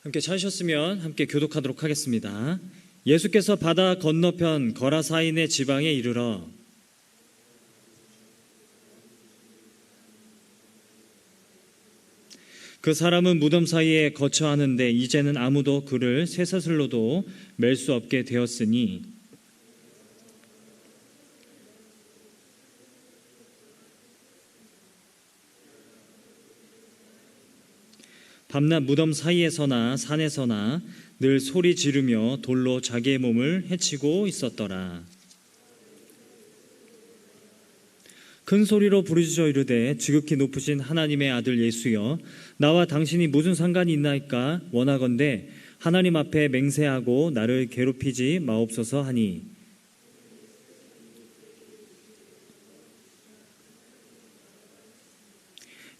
함께 찾으셨으면 함께 교독하도록 하겠습니다. 예수께서 바다 건너편 거라사인의 지방에 이르러 그 사람은 무덤 사이에 거처하는데 이제는 아무도 그를 쇠사슬로도 맬 수 없게 되었으니 밤낮 무덤 사이에서나 산에서나 늘 소리 지르며 돌로 자기의 몸을 해치고 있었더라. 큰 소리로 부르짖어 이르되 지극히 높으신 하나님의 아들 예수여, 나와 당신이 무슨 상관이 있나이까? 원하건대 하나님 앞에 맹세하고 나를 괴롭히지 마옵소서 하니,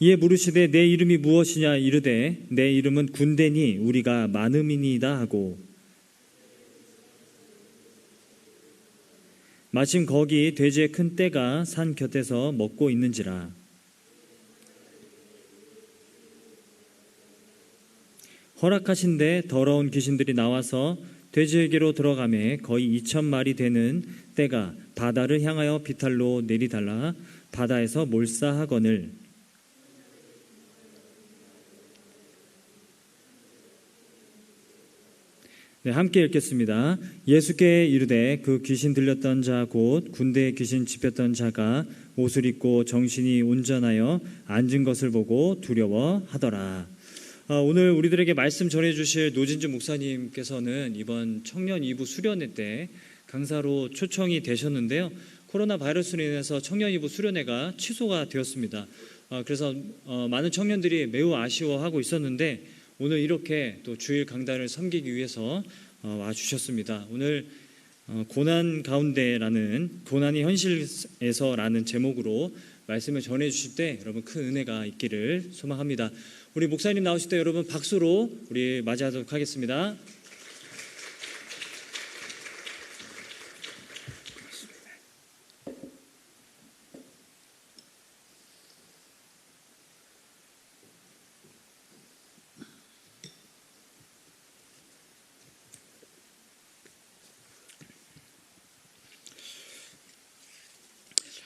이에 물으시되 내 이름이 무엇이냐 이르되 내 이름은 군대니 우리가 많음이니이다 하고, 마침 거기 돼지의 큰 떼가 산 곁에서 먹고 있는지라. 허락하신데 더러운 귀신들이 나와서 돼지에게로 들어가매 거의 2,000마리 되는 떼가 바다를 향하여 비탈로 내리달라 바다에서 몰사하거늘. 네, 함께 읽겠습니다. 예수께 이르되 그 귀신 들렸던 자 곧 군대에 귀신 집혔던 자가 옷을 입고 정신이 온전하여 앉은 것을 보고 두려워하더라. 오늘 우리들에게 말씀 전해주실 노진주 목사님께서는 이번 청년 2부 수련회 때 강사로 초청이 되셨는데요. 코로나 바이러스로 인해서 청년 2부 수련회가 취소가 되었습니다. 그래서 많은 청년들이 매우 아쉬워하고 있었는데 오늘 이렇게 또 주일 강단을 섬기기 위해서 와주셨습니다. 오늘 고난 가운데라는, 고난이 현실에서라는 제목으로 말씀을 전해주실 때 여러분 큰 은혜가 있기를 소망합니다. 우리 목사님 나오실 때 여러분 박수로 우리 맞이하도록 하겠습니다.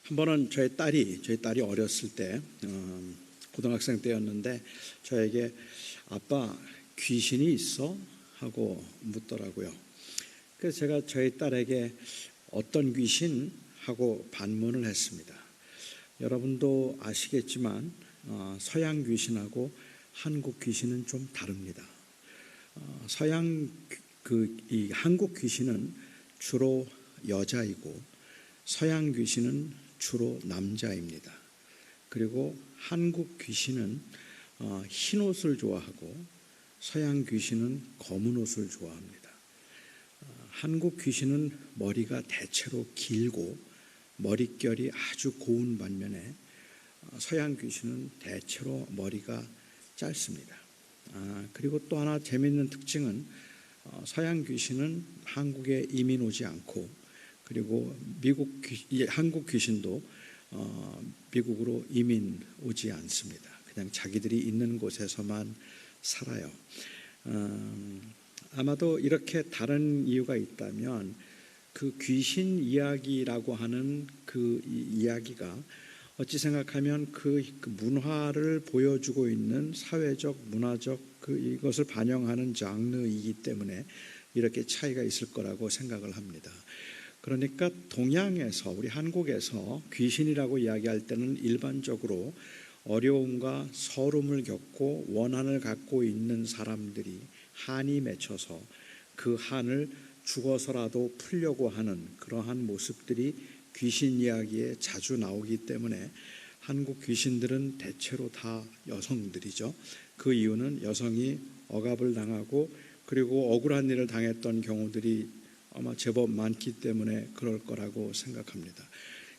한 번은 저희 딸이 어렸을 때 고등학생 때였는데 저에게 아빠 귀신이 있어? 하고 묻더라고요. 그래서 제가 저희 딸에게 어떤 귀신? 하고 반문을 했습니다. 여러분도 아시겠지만 서양 귀신하고 한국 귀신은 좀 다릅니다. 이 한국 귀신은 주로 여자이고 서양 귀신은 주로 남자입니다. 그리고 한국 귀신은 흰 옷을 좋아하고 서양 귀신은 검은 옷을 좋아합니다. 한국 귀신은 머리가 대체로 길고 머릿결이 아주 고운 반면에 서양 귀신은 대체로 머리가 짧습니다. 그리고 또 하나 재미있는 특징은 서양 귀신은 한국에 이민 오지 않고, 그리고 한국 귀신도 미국으로 이민 오지 않습니다. 그냥 자기들이 있는 곳에서만 살아요. 아마도 이렇게 다른 이유가 있다면 그 귀신 이야기라고 하는 그 이야기가 어찌 생각하면 그 문화를 보여주고 있는 사회적, 문화적 이것을 반영하는 장르이기 때문에 이렇게 차이가 있을 거라고 생각을 합니다. 그러니까 동양에서, 우리 한국에서 귀신이라고 이야기할 때는 일반적으로 어려움과 서름을 겪고 원한을 갖고 있는 사람들이 한이 맺혀서 그 한을 죽어서라도 풀려고 하는 그러한 모습들이 귀신 이야기에 자주 나오기 때문에 한국 귀신들은 대체로 다 여성들이죠. 그 이유는 여성이 억압을 당하고 그리고 억울한 일을 당했던 경우들이 아마 제법 많기 때문에 그럴 거라고 생각합니다.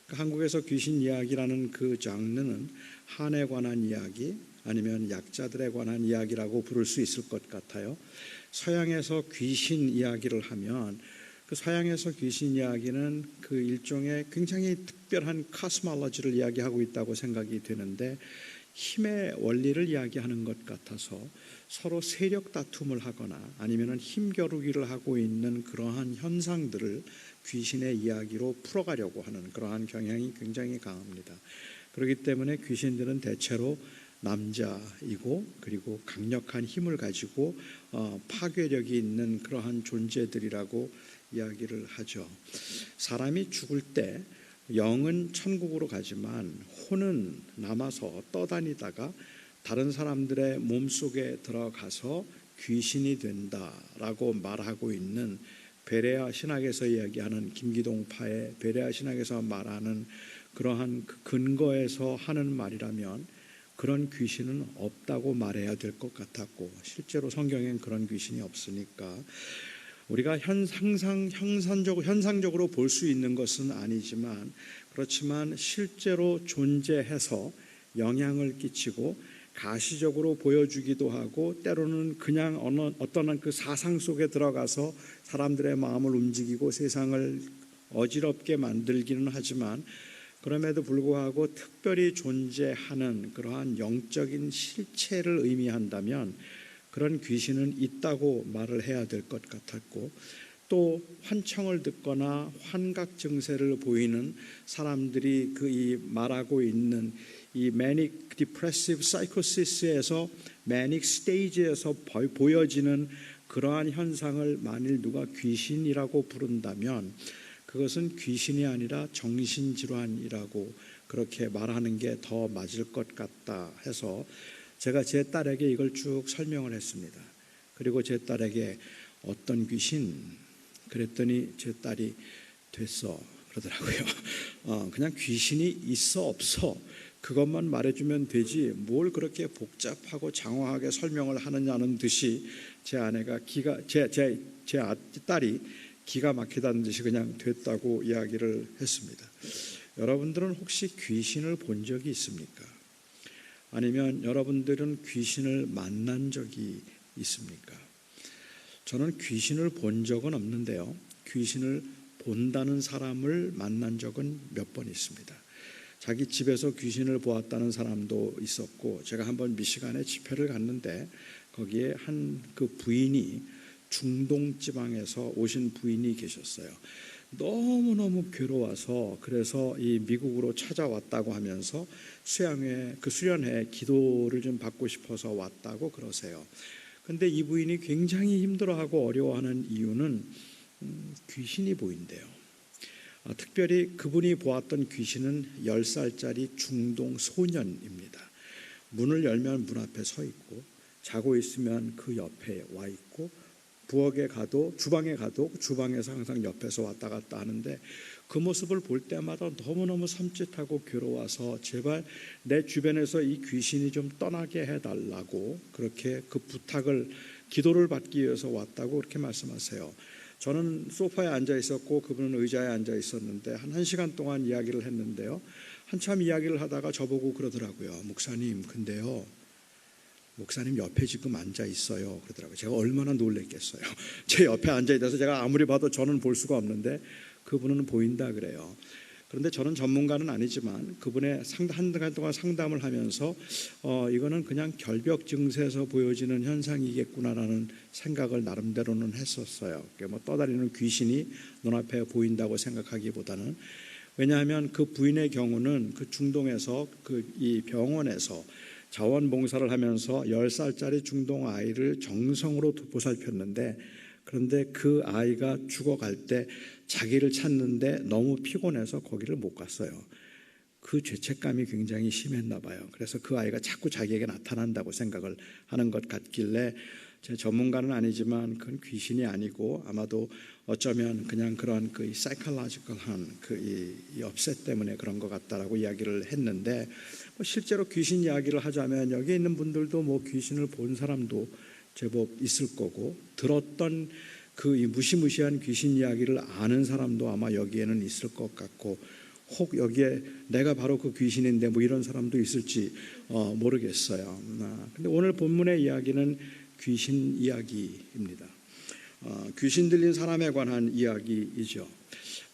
그러니까 한국에서 귀신 이야기라는 그 장르는 한에 관한 이야기 아니면 약자들에 관한 이야기라고 부를 수 있을 것 같아요. 서양에서 귀신 이야기를 하면 그 서양에서 귀신 이야기는 그 일종의 굉장히 특별한 카스몰로지를 이야기하고 있다고 생각이 되는데, 힘의 원리를 이야기하는 것 같아서 서로 세력 다툼을 하거나 아니면 힘겨루기를 하고 있는 그러한 현상들을 귀신의 이야기로 풀어가려고 하는 그러한 경향이 굉장히 강합니다. 그렇기 때문에 귀신들은 대체로 남자이고 그리고 강력한 힘을 가지고 파괴력이 있는 그러한 존재들이라고 이야기를 하죠. 사람이 죽을 때 영은 천국으로 가지만 혼은 남아서 떠다니다가 다른 사람들의 몸속에 들어가서 귀신이 된다라고 말하고 있는 베레아 신학에서 이야기하는 김기동파의 베레아 신학에서 말하는 그러한 그 근거에서 하는 말이라면 그런 귀신은 없다고 말해야 될 것 같았고, 실제로 성경엔 그런 귀신이 없으니까 우리가 현상적으로 볼 수 있는 것은 아니지만, 그렇지만 실제로 존재해서 영향을 끼치고 가시적으로 보여주기도 하고, 때로는 그냥 어떤 그 사상 속에 들어가서 사람들의 마음을 움직이고 세상을 어지럽게 만들기는 하지만, 그럼에도 불구하고 특별히 존재하는 그러한 영적인 실체를 의미한다면 그런 귀신은 있다고 말을 해야 될 것 같았고, 또 환청을 듣거나 환각 증세를 보이는 사람들이 이 말하고 있는 이 manic depressive psychosis에서 manic stage에서 보여지는 그러한 현상을 만일 누가 귀신이라고 부른다면 그것은 귀신이 아니라 정신질환이라고 그렇게 말하는 게 더 맞을 것 같다 해서 제가 제 딸에게 이걸 쭉 설명을 했습니다. 그리고 제 딸에게 어떤 귀신? 그랬더니 제 딸이 됐어 그러더라고요. 그냥 귀신이 있어 없어 그것만 말해주면 되지 뭘 그렇게 복잡하고 장황하게 설명을 하느냐는 듯이 제 아내가 제 딸이 기가 막히다는 듯이 그냥 됐다고 이야기를 했습니다. 여러분들은 혹시 귀신을 본 적이 있습니까? 아니면 여러분들은 귀신을 만난 적이 있습니까? 저는 귀신을 본 적은 없는데요, 귀신을 본다는 사람을 만난 적은 몇 번 있습니다. 자기 집에서 귀신을 보았다는 사람도 있었고, 제가 한번 미시간에 집회를 갔는데 거기에 한 그 부인이 중동 지방에서 오신 부인이 계셨어요. 너무너무 괴로워서 그래서 이 미국으로 찾아왔다고 하면서 수련회 기도를 좀 받고 싶어서 왔다고 그러세요. 근데 이 부인이 굉장히 힘들어하고 어려워하는 이유는 귀신이 보인대요. 특별히 그분이 보았던 귀신은 10살짜리 중동 소년입니다. 문을 열면 문 앞에 서 있고, 자고 있으면 그 옆에 와 있고, 부엌에 가도 주방에 가도 주방에서 항상 옆에서 왔다 갔다 하는데, 그 모습을 볼 때마다 너무너무 섬찟하고 괴로워서 제발 내 주변에서 이 귀신이 좀 떠나게 해달라고 그렇게 그 부탁을, 기도를 받기 위해서 왔다고 그렇게 말씀하세요. 저는 소파에 앉아 있었고 그분은 의자에 앉아 있었는데 한 1시간 동안 이야기를 했는데요, 한참 이야기를 하다가 저보고 그러더라고요. 목사님, 근데요, 목사님 옆에 지금 앉아 있어요 그러더라고요. 제가 얼마나 놀랬겠어요. 제 옆에 앉아 있어서 제가 아무리 봐도 저는 볼 수가 없는데 그분은 보인다 그래요. 그런데 저는 전문가는 아니지만 그분의 한 시간 동안 상담을 하면서 이거는 그냥 결벽 증세에서 보여지는 현상이겠구나라는 생각을 나름대로는 했었어요. 뭐 떠다니는 귀신이 눈앞에 보인다고 생각하기보다는, 왜냐하면 그 부인의 경우는 그 중동에서 이 병원에서 자원봉사를 하면서 10살짜리 중동 아이를 정성으로 보살폈는데, 그런데 그 아이가 죽어갈 때 자기를 찾는데 너무 피곤해서 거기를 못 갔어요. 그 죄책감이 굉장히 심했나 봐요. 그래서 그 아이가 자꾸 자기에게 나타난다고 생각을 하는 것 같길래, 제 전문가는 아니지만 그건 귀신이 아니고 아마도 어쩌면 그냥 그런 그 사이콜로지컬한 이 업셋 때문에 그런 것 같다라고 이야기를 했는데, 실제로 귀신 이야기를 하자면 여기 있는 분들도 뭐 귀신을 본 사람도 제법 있을 거고, 들었던 그 무시무시한 귀신 이야기를 아는 사람도 아마 여기에는 있을 것 같고, 혹 여기에 내가 바로 그 귀신인데 뭐 이런 사람도 있을지 모르겠어요. 근데 오늘 본문의 이야기는 귀신 이야기입니다. 귀신 들린 사람에 관한 이야기이죠.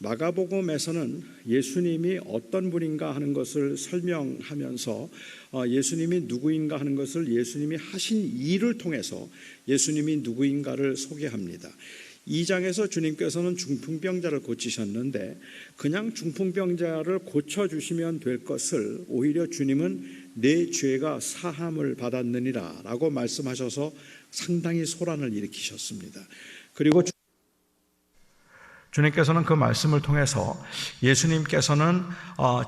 마가복음에서는 예수님이 어떤 분인가 하는 것을 설명하면서 예수님이 누구인가 하는 것을 예수님이 하신 일을 통해서 예수님이 누구인가를 소개합니다. 2장에서 주님께서는 중풍병자를 고치셨는데 그냥 중풍병자를 고쳐주시면 될 것을 오히려 주님은 내 죄가 사함을 받았느니라 라고 말씀하셔서 상당히 소란을 일으키셨습니다. 그리고 주님께서는 그 말씀을 통해서 예수님께서는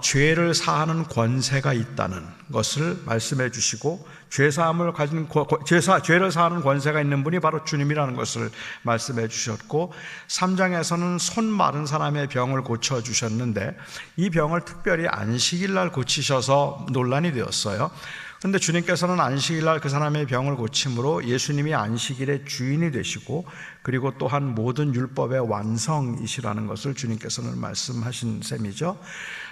죄를 사하는 권세가 있다는 것을 말씀해 주시고 죄를 사하는 권세가 있는 분이 바로 주님이라는 것을 말씀해 주셨고 3장에서는 손 마른 사람의 병을 고쳐주셨는데 이 병을 특별히 안식일 날 고치셔서 논란이 되었어요. 그런데 주님께서는 안식일 날 그 사람의 병을 고침으로 예수님이 안식일의 주인이 되시고 그리고 또한 모든 율법의 완성이시라는 것을 주님께서는 말씀하신 셈이죠.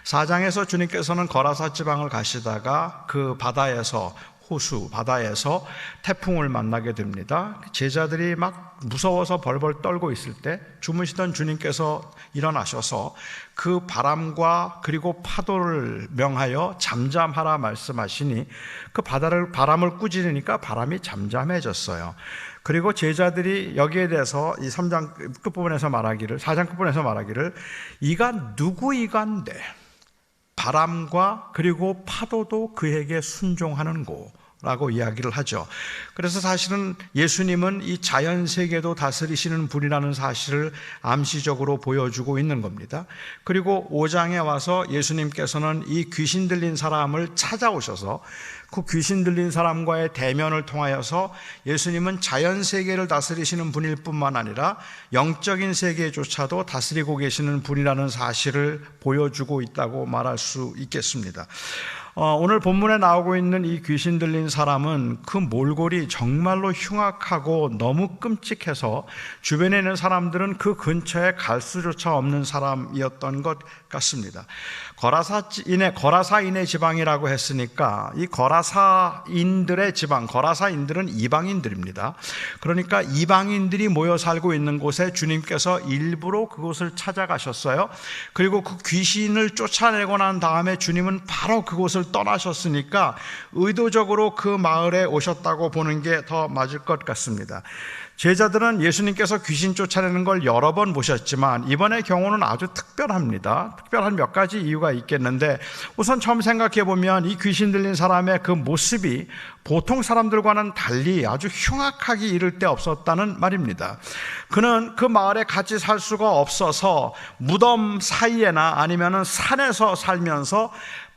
4장에서 주님께서는 거라사 지방을 가시다가 그 바다에서 호수 바다에서 태풍을 만나게 됩니다. 제자들이 막 무서워서 벌벌 떨고 있을 때 주무시던 주님께서 일어나셔서 그 바람과 그리고 파도를 명하여 잠잠하라 말씀하시니 그 바람을 꾸짖으니까 바람이 잠잠해졌어요. 그리고 제자들이 여기에 대해서 이 3장 끝부분에서 말하기를 4장 끝부분에서 말하기를 이가 누구이간데 바람과 그리고 파도도 그에게 순종하는고 라고 이야기를 하죠. 그래서 사실은 예수님은 이 자연 세계도 다스리시는 분이라는 사실을 암시적으로 보여주고 있는 겁니다. 그리고 5장에 와서 예수님께서는 이 귀신 들린 사람을 찾아오셔서 그 귀신 들린 사람과의 대면을 통하여서 예수님은 자연 세계를 다스리시는 분일 뿐만 아니라 영적인 세계조차도 다스리고 계시는 분이라는 사실을 보여주고 있다고 말할 수 있겠습니다. 오늘 본문에 나오고 있는 이 귀신 들린 사람은 그 몰골이 정말로 흉악하고 너무 끔찍해서 주변에 있는 사람들은 그 근처에 갈 수조차 없는 사람이었던 것 같습니다. 거라사인의 지방이라고 했으니까 이 거라사인들의 지방, 거라사인들은 이방인들입니다. 그러니까 이방인들이 모여 살고 있는 곳에 주님께서 일부러 그곳을 찾아가셨어요. 그리고 그 귀신을 쫓아내고 난 다음에 주님은 바로 그곳을 떠나셨으니까 의도적으로 그 마을에 오셨다고 보는 게 더 맞을 것 같습니다. 제자들은 예수님께서 귀신 쫓아내는 걸 여러 번 보셨지만 이번의 경우는 아주 특별합니다. 특별한 몇 가지 이유가 있겠는데 우선 처음 생각해 보면 이 귀신 들린 사람의 그 모습이 보통 사람들과는 달리 아주 흉악하기 이를 데 없었다는 말입니다. 그는 그 마을에 같이 살 수가 없어서 무덤 사이에나 아니면 산에서 살면서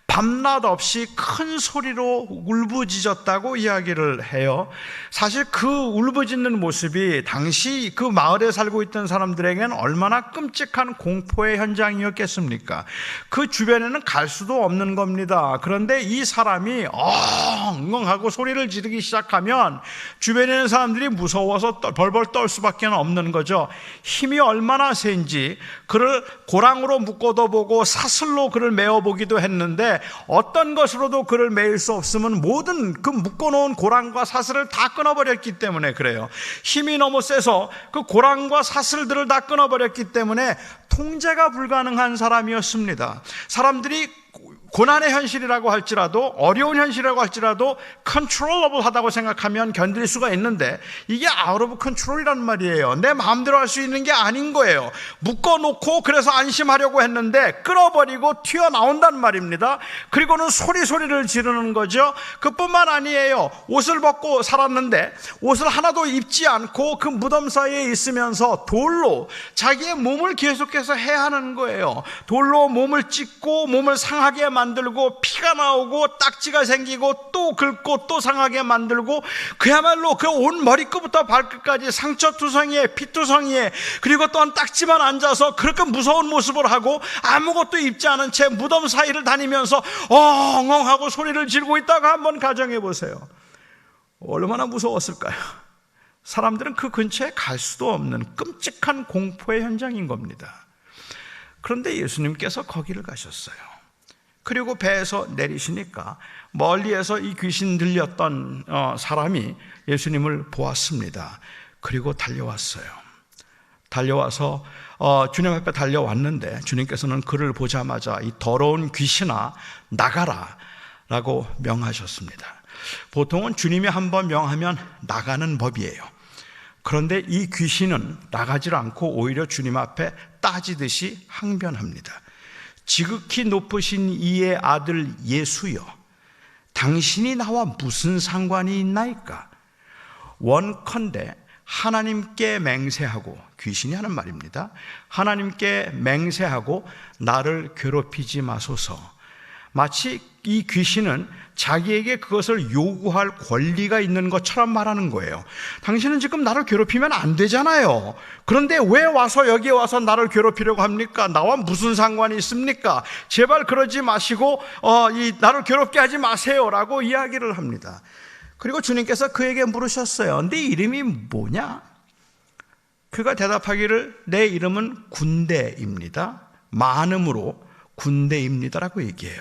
밤낮 없이 큰 소리로 울부짖었다고 이야기를 해요. 사실 그 울부짖는 모습이 당시 그 마을에 살고 있던 사람들에게는 얼마나 끔찍한 공포의 현장이었겠습니까? 그 주변에는 갈 수도 없는 겁니다. 그런데 이 사람이 엉엉하고 소리를 지르기 시작하면 주변에 있는 사람들이 무서워서 벌벌 떨 수밖에 없는 거죠. 힘이 얼마나 센지 그를 고랑으로 묶어도 보고 사슬로 그를 메어보기도 했는데 어떤 것으로도 그를 메일 수 없으면 모든 그 묶어놓은 고랑과 사슬을 다 끊어버렸기 때문에 그래요. 힘이 너무 세서 그 고랑과 사슬들을 다 끊어버렸기 때문에 통제가 불가능한 사람이었습니다. 사람들이 고난의 현실이라고 할지라도 어려운 현실이라고 할지라도 컨트롤러블 하다고 생각하면 견딜 수가 있는데 이게 아웃 오브 컨트롤이란 말이에요. 내 마음대로 할 수 있는 게 아닌 거예요. 묶어놓고 그래서 안심하려고 했는데 끌어버리고 튀어나온단 말입니다. 그리고는 소리를 지르는 거죠. 그뿐만 아니에요. 옷을 벗고 살았는데 옷을 하나도 입지 않고 그 무덤 사이에 있으면서 돌로 자기의 몸을 계속해서 해하는 거예요. 돌로 몸을 찢고 몸을 상하게 만들고 피가 나오고 딱지가 생기고 또 긁고 또 상하게 만들고 그야말로 그 온 머리끝부터 발끝까지 상처투성이에 피투성이에 그리고 또한 딱지만 앉아서 그렇게 무서운 모습을 하고 아무것도 입지 않은 채 무덤 사이를 다니면서 엉엉하고 소리를 지르고 있다가 한번 가정해 보세요. 얼마나 무서웠을까요? 사람들은 그 근처에 갈 수도 없는 끔찍한 공포의 현장인 겁니다. 그런데 예수님께서 거기를 가셨어요. 그리고 배에서 내리시니까 멀리에서 이 귀신 들렸던 사람이 예수님을 보았습니다. 그리고 달려왔어요. 달려와서 주님 앞에 달려왔는데 주님께서는 그를 보자마자 이 더러운 귀신아 나가라 라고 명하셨습니다. 보통은 주님이 한번 명하면 나가는 법이에요. 그런데 이 귀신은 나가질 않고 오히려 주님 앞에 따지듯이 항변합니다. 지극히 높으신 이의 아들 예수여, 당신이 나와 무슨 상관이 있나이까? 원컨대 하나님께 맹세하고, 귀신이 하는 말입니다. 하나님께 맹세하고 나를 괴롭히지 마소서. 마치 이 귀신은 자기에게 그것을 요구할 권리가 있는 것처럼 말하는 거예요. 당신은 지금 나를 괴롭히면 안 되잖아요. 그런데 왜 와서 여기에 와서 나를 괴롭히려고 합니까? 나와 무슨 상관이 있습니까? 제발 그러지 마시고 나를 괴롭게 하지 마세요라고 이야기를 합니다. 그리고 주님께서 그에게 물으셨어요. 네 이름이 뭐냐? 그가 대답하기를 내 이름은 군대입니다. 많음으로 군대입니다라고 얘기해요.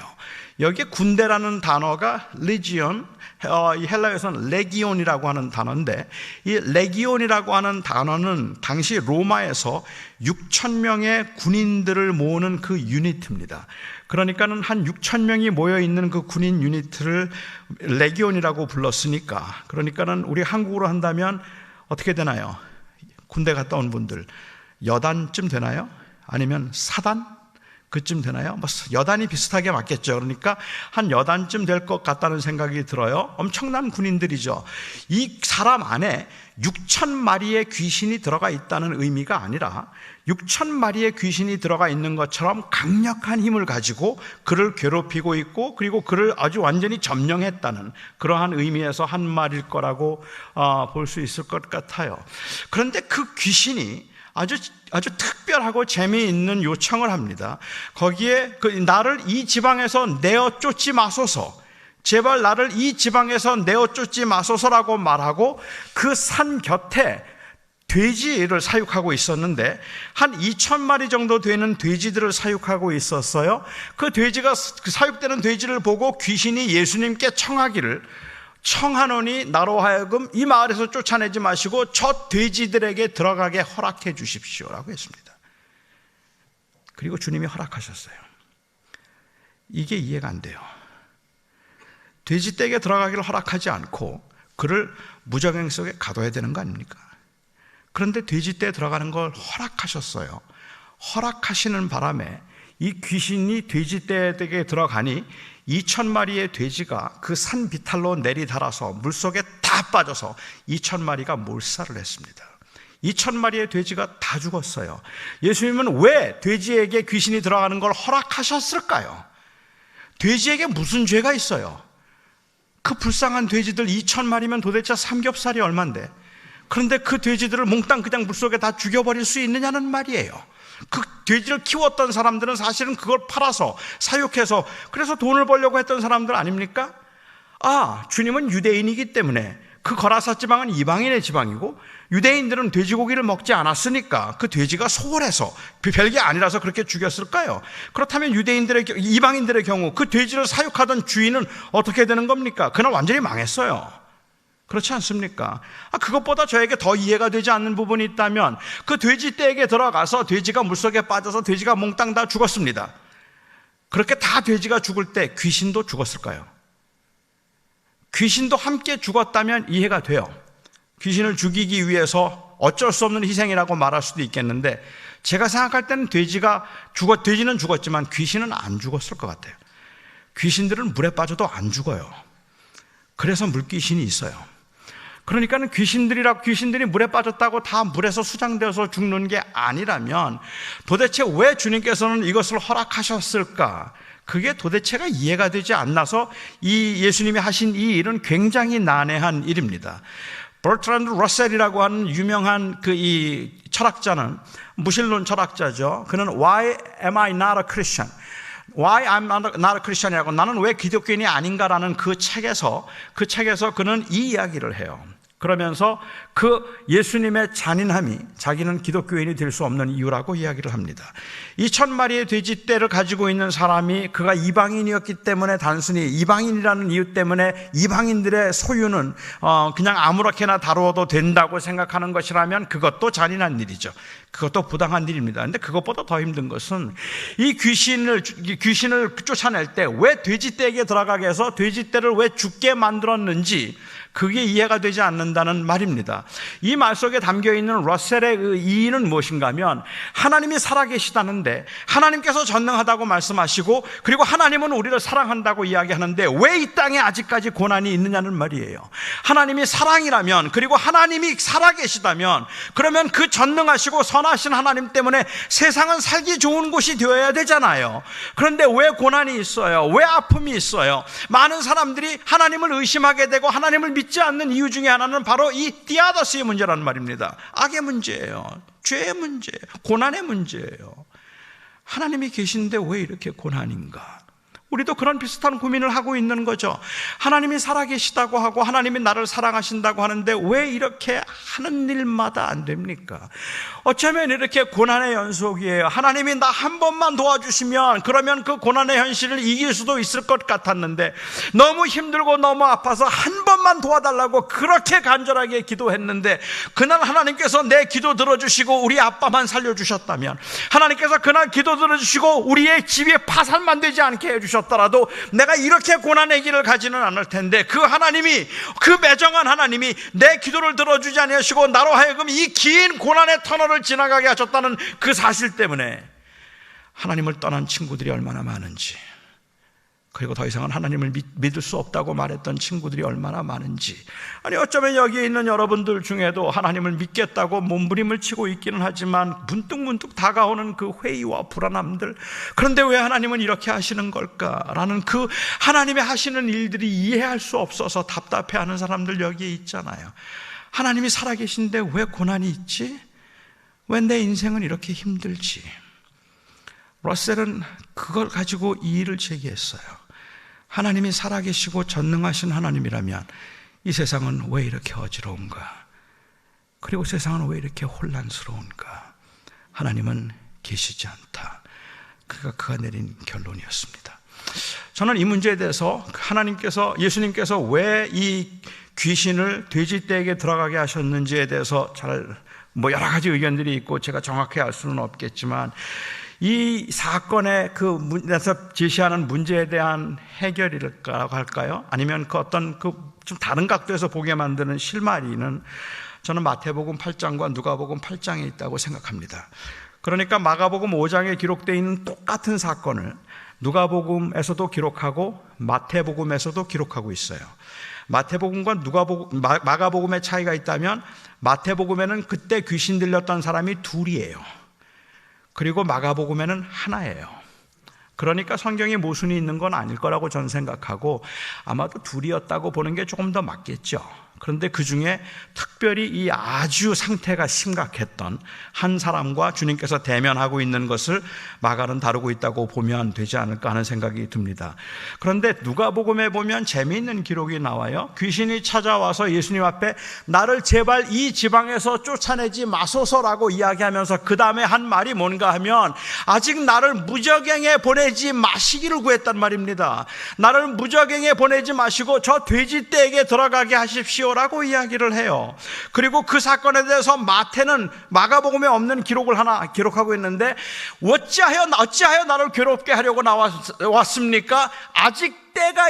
여기에 군대라는 단어가 레지온, 이 헬라어에서는 레기온이라고 하는 단어인데, 이 레기온이라고 하는 단어는 당시 로마에서 6,000명의 군인들을 모으는 그 유니트입니다. 그러니까는 한 6,000명이 모여 있는 그 군인 유니트를 레기온이라고 불렀으니까, 그러니까는 우리 한국으로 한다면 어떻게 되나요? 군대 갔다 온 분들 여단쯤 되나요? 아니면 사단? 그쯤 되나요? 여단이 비슷하게 맞겠죠. 그러니까 한 여단쯤 될 것 같다는 생각이 들어요. 엄청난 군인들이죠. 이 사람 안에 6,000마리의 귀신이 들어가 있다는 의미가 아니라 6,000마리의 귀신이 들어가 있는 것처럼 강력한 힘을 가지고 그를 괴롭히고 있고, 그리고 그를 아주 완전히 점령했다는 그러한 의미에서 한 말일 거라고 볼 수 있을 것 같아요. 그런데 그 귀신이 아주 특별하고 재미있는 요청을 합니다. 거기에 나를 이 지방에서 내어 쫓지 마소서, 제발 나를 이 지방에서 내어 쫓지 마소서라고 말하고 그 산 곁에 돼지를 사육하고 있었는데 한 2,000마리 정도 되는 돼지들을 사육하고 있었어요. 그 사육되는 돼지를 보고 귀신이 예수님께 청하노니 나로 하여금 이 마을에서 쫓아내지 마시고 저 돼지들에게 들어가게 허락해 주십시오라고 했습니다. 그리고 주님이 허락하셨어요. 이게 이해가 안 돼요. 돼지떼에게 들어가기를 허락하지 않고 그를 무적행 속에 가둬야 되는 거 아닙니까? 그런데 돼지떼에 들어가는 걸 허락하셨어요. 허락하시는 바람에 이 귀신이 돼지떼에게 들어가니 2,000마리의 돼지가 그 산 비탈로 내리달아서 물속에 다 빠져서 2,000마리가 몰살을 했습니다. 2,000마리의 돼지가 다 죽었어요. 예수님은 왜 돼지에게 귀신이 들어가는 걸 허락하셨을까요? 돼지에게 무슨 죄가 있어요? 그 불쌍한 돼지들 2,000마리면 도대체 삼겹살이 얼만데, 그런데 그 돼지들을 몽땅 그냥 물속에 다 죽여버릴 수 있느냐는 말이에요. 그 돼지를 키웠던 사람들은 사실은 그걸 팔아서 사육해서 그래서 돈을 벌려고 했던 사람들 아닙니까? 주님은 유대인이기 때문에 그 거라사 지방은 이방인의 지방이고 유대인들은 돼지고기를 먹지 않았으니까 그 돼지가 소홀해서 별게 아니라서 그렇게 죽였을까요? 그렇다면 이방인들의 경우 그 돼지를 사육하던 주인은 어떻게 되는 겁니까? 그날 완전히 망했어요. 그렇지 않습니까? 그것보다 저에게 더 이해가 되지 않는 부분이 있다면 그 돼지떼에게 들어가서 돼지가 물속에 빠져서 돼지가 몽땅 다 죽었습니다. 그렇게 다 돼지가 죽을 때 귀신도 죽었을까요? 귀신도 함께 죽었다면 이해가 돼요. 귀신을 죽이기 위해서 어쩔 수 없는 희생이라고 말할 수도 있겠는데, 제가 생각할 때는 돼지는 죽었지만 귀신은 안 죽었을 것 같아요. 귀신들은 물에 빠져도 안 죽어요. 그래서 물귀신이 있어요. 그러니까는 귀신들이 물에 빠졌다고 다 물에서 수장되어서 죽는 게 아니라면 도대체 왜 주님께서는 이것을 허락하셨을까? 그게 도대체가 이해가 되지 않아서 이 예수님이 하신 이 일은 굉장히 난해한 일입니다. 버트란드 러셀이라고 하는 유명한 이 철학자는 무신론 철학자죠. 그는 Why am I not a Christian? Why I'm not a Christian이라고, 나는 왜 기독교인이 아닌가라는 그 책에서 그는 이 이야기를 해요. 그러면서 그 예수님의 잔인함이 자기는 기독교인이 될 수 없는 이유라고 이야기를 합니다. 2,000마리의 돼지떼를 가지고 있는 사람이 그가 이방인이었기 때문에 단순히 이방인이라는 이유 때문에 이방인들의 소유는 그냥 아무렇게나 다루어도 된다고 생각하는 것이라면 그것도 잔인한 일이죠. 그것도 부당한 일입니다. 그런데 그것보다 더 힘든 것은 이 귀신을 쫓아낼 때 왜 돼지떼에게 들어가게 해서 돼지떼를 왜 죽게 만들었는지 그게 이해가 되지 않는다는 말입니다. 이 말 속에 담겨있는 러셀의 그 이의는 무엇인가 하면 하나님이 살아계시다는데 하나님께서 전능하다고 말씀하시고 그리고 하나님은 우리를 사랑한다고 이야기하는데 왜 이 땅에 아직까지 고난이 있느냐는 말이에요. 하나님이 사랑이라면 그리고 하나님이 살아계시다면 그러면 그 전능하시고 선하신 하나님 때문에 세상은 살기 좋은 곳이 되어야 되잖아요. 그런데 왜 고난이 있어요? 왜 아픔이 있어요? 많은 사람들이 하나님을 의심하게 되고 하나님을 믿지 않는 이유 중에 하나는 바로 이 디아더스의 문제라는 말입니다. 악의 문제예요. 죄의 문제예요. 고난의 문제예요. 하나님이 계신데 왜 이렇게 고난인가? 우리도 그런 비슷한 고민을 하고 있는 거죠. 하나님이 살아계시다고 하고 하나님이 나를 사랑하신다고 하는데 왜 이렇게 하는 일마다 안 됩니까? 어쩌면 이렇게 고난의 연속이에요. 하나님이 나 한 번만 도와주시면 그러면 그 고난의 현실을 이길 수도 있을 것 같았는데 너무 힘들고 너무 아파서 한 번만 도와달라고 그렇게 간절하게 기도했는데 그날 하나님께서 내 기도 들어주시고 우리 아빠만 살려주셨다면 하나님께서 그날 기도 들어주시고 우리의 집이 파산만 되지 않게 해주셨더라도 내가 이렇게 고난의 길을 가지는 않을 텐데 그 하나님이 그 매정한 하나님이 내 기도를 들어주지 아니하시고 나로 하여금 이 긴 고난의 터널을 지나가게 하셨다는 그 사실 때문에 하나님을 떠난 친구들이 얼마나 많은지 그리고 더 이상은 하나님을 믿을 수 없다고 말했던 친구들이 얼마나 많은지 아니 어쩌면 여기에 있는 여러분들 중에도 하나님을 믿겠다고 몸부림을 치고 있기는 하지만 문득문득 다가오는 그 회의와 불안함들 그런데 왜 하나님은 이렇게 하시는 걸까라는 그 하나님의 하시는 일들이 이해할 수 없어서 답답해하는 사람들 여기에 있잖아요. 하나님이 살아계신데 왜 고난이 있지? 왜 내 인생은 이렇게 힘들지? 러셀은 그걸 가지고 이의를 제기했어요. 하나님이 살아계시고 전능하신 하나님이라면 이 세상은 왜 이렇게 어지러운가? 그리고 세상은 왜 이렇게 혼란스러운가? 하나님은 계시지 않다. 그가 내린 결론이었습니다. 저는 이 문제에 대해서 예수님께서 왜 이 귀신을 돼지떼에게 들어가게 하셨는지에 대해서 여러 가지 의견들이 있고 제가 정확히 알 수는 없겠지만 이 사건의 그에서 제시하는 문제에 대한 해결이라고 할까요? 아니면 그 어떤 좀 다른 각도에서 보게 만드는 실마리는 저는 마태복음 8장과 누가복음 8장에 있다고 생각합니다. 그러니까 마가복음 5장에 기록되어 있는 똑같은 사건을 누가복음에서도 기록하고 마태복음에서도 기록하고 있어요. 마태복음과 마가복음의 차이가 있다면 마태복음에는 그때 귀신 들렸던 사람이 둘이에요. 그리고 마가복음에는 하나예요. 그러니까 성경에 모순이 있는 건 아닐 거라고 저는 생각하고 아마도 둘이었다고 보는 게 조금 더 맞겠죠. 그런데 그 중에 특별히 이 아주 상태가 심각했던 한 사람과 주님께서 대면하고 있는 것을 마가는 다루고 있다고 보면 되지 않을까 하는 생각이 듭니다. 그런데 누가복음에 보면 재미있는 기록이 나와요. 귀신이 찾아와서 예수님 앞에 나를 제발 이 지방에서 쫓아내지 마소서라고 이야기하면서 그 다음에 한 말이 뭔가 하면 아직 나를 무적행에 보내지 마시기를 구했단 말입니다. 나를 무적행에 보내지 마시고 저 돼지떼에게 들어가게 하십시오 라고 이야기를 해요. 그리고 그 사건에 대해서 마태는 마가복음에 없는 기록을 하나 기록하고 있는데 어찌하여 나를 괴롭게 하려고 나왔습니까? 아직 때가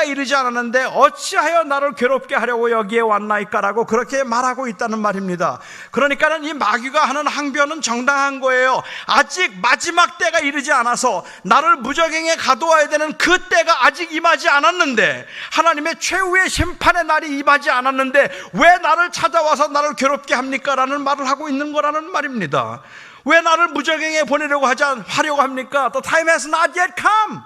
이르지 않았는데 어찌하여 나를 괴롭게 하려고 여기에 왔나이까라고 그렇게 말하고 있다는 말입니다. 그러니까는 이 마귀가 하는 항변은 정당한 거예요. 아직 마지막 때가 이르지 않아서 나를 무적행에 가둬야 되는 그 때가 아직 임하지 않았는데 하나님의 최후의 심판의 날이 임하지 않았는데 왜 나를 찾아와서 나를 괴롭게 합니까? 라는 말을 하고 있는 거라는 말입니다. 왜 나를 무적행에 보내려고 하려고 합니까? The time has not yet come.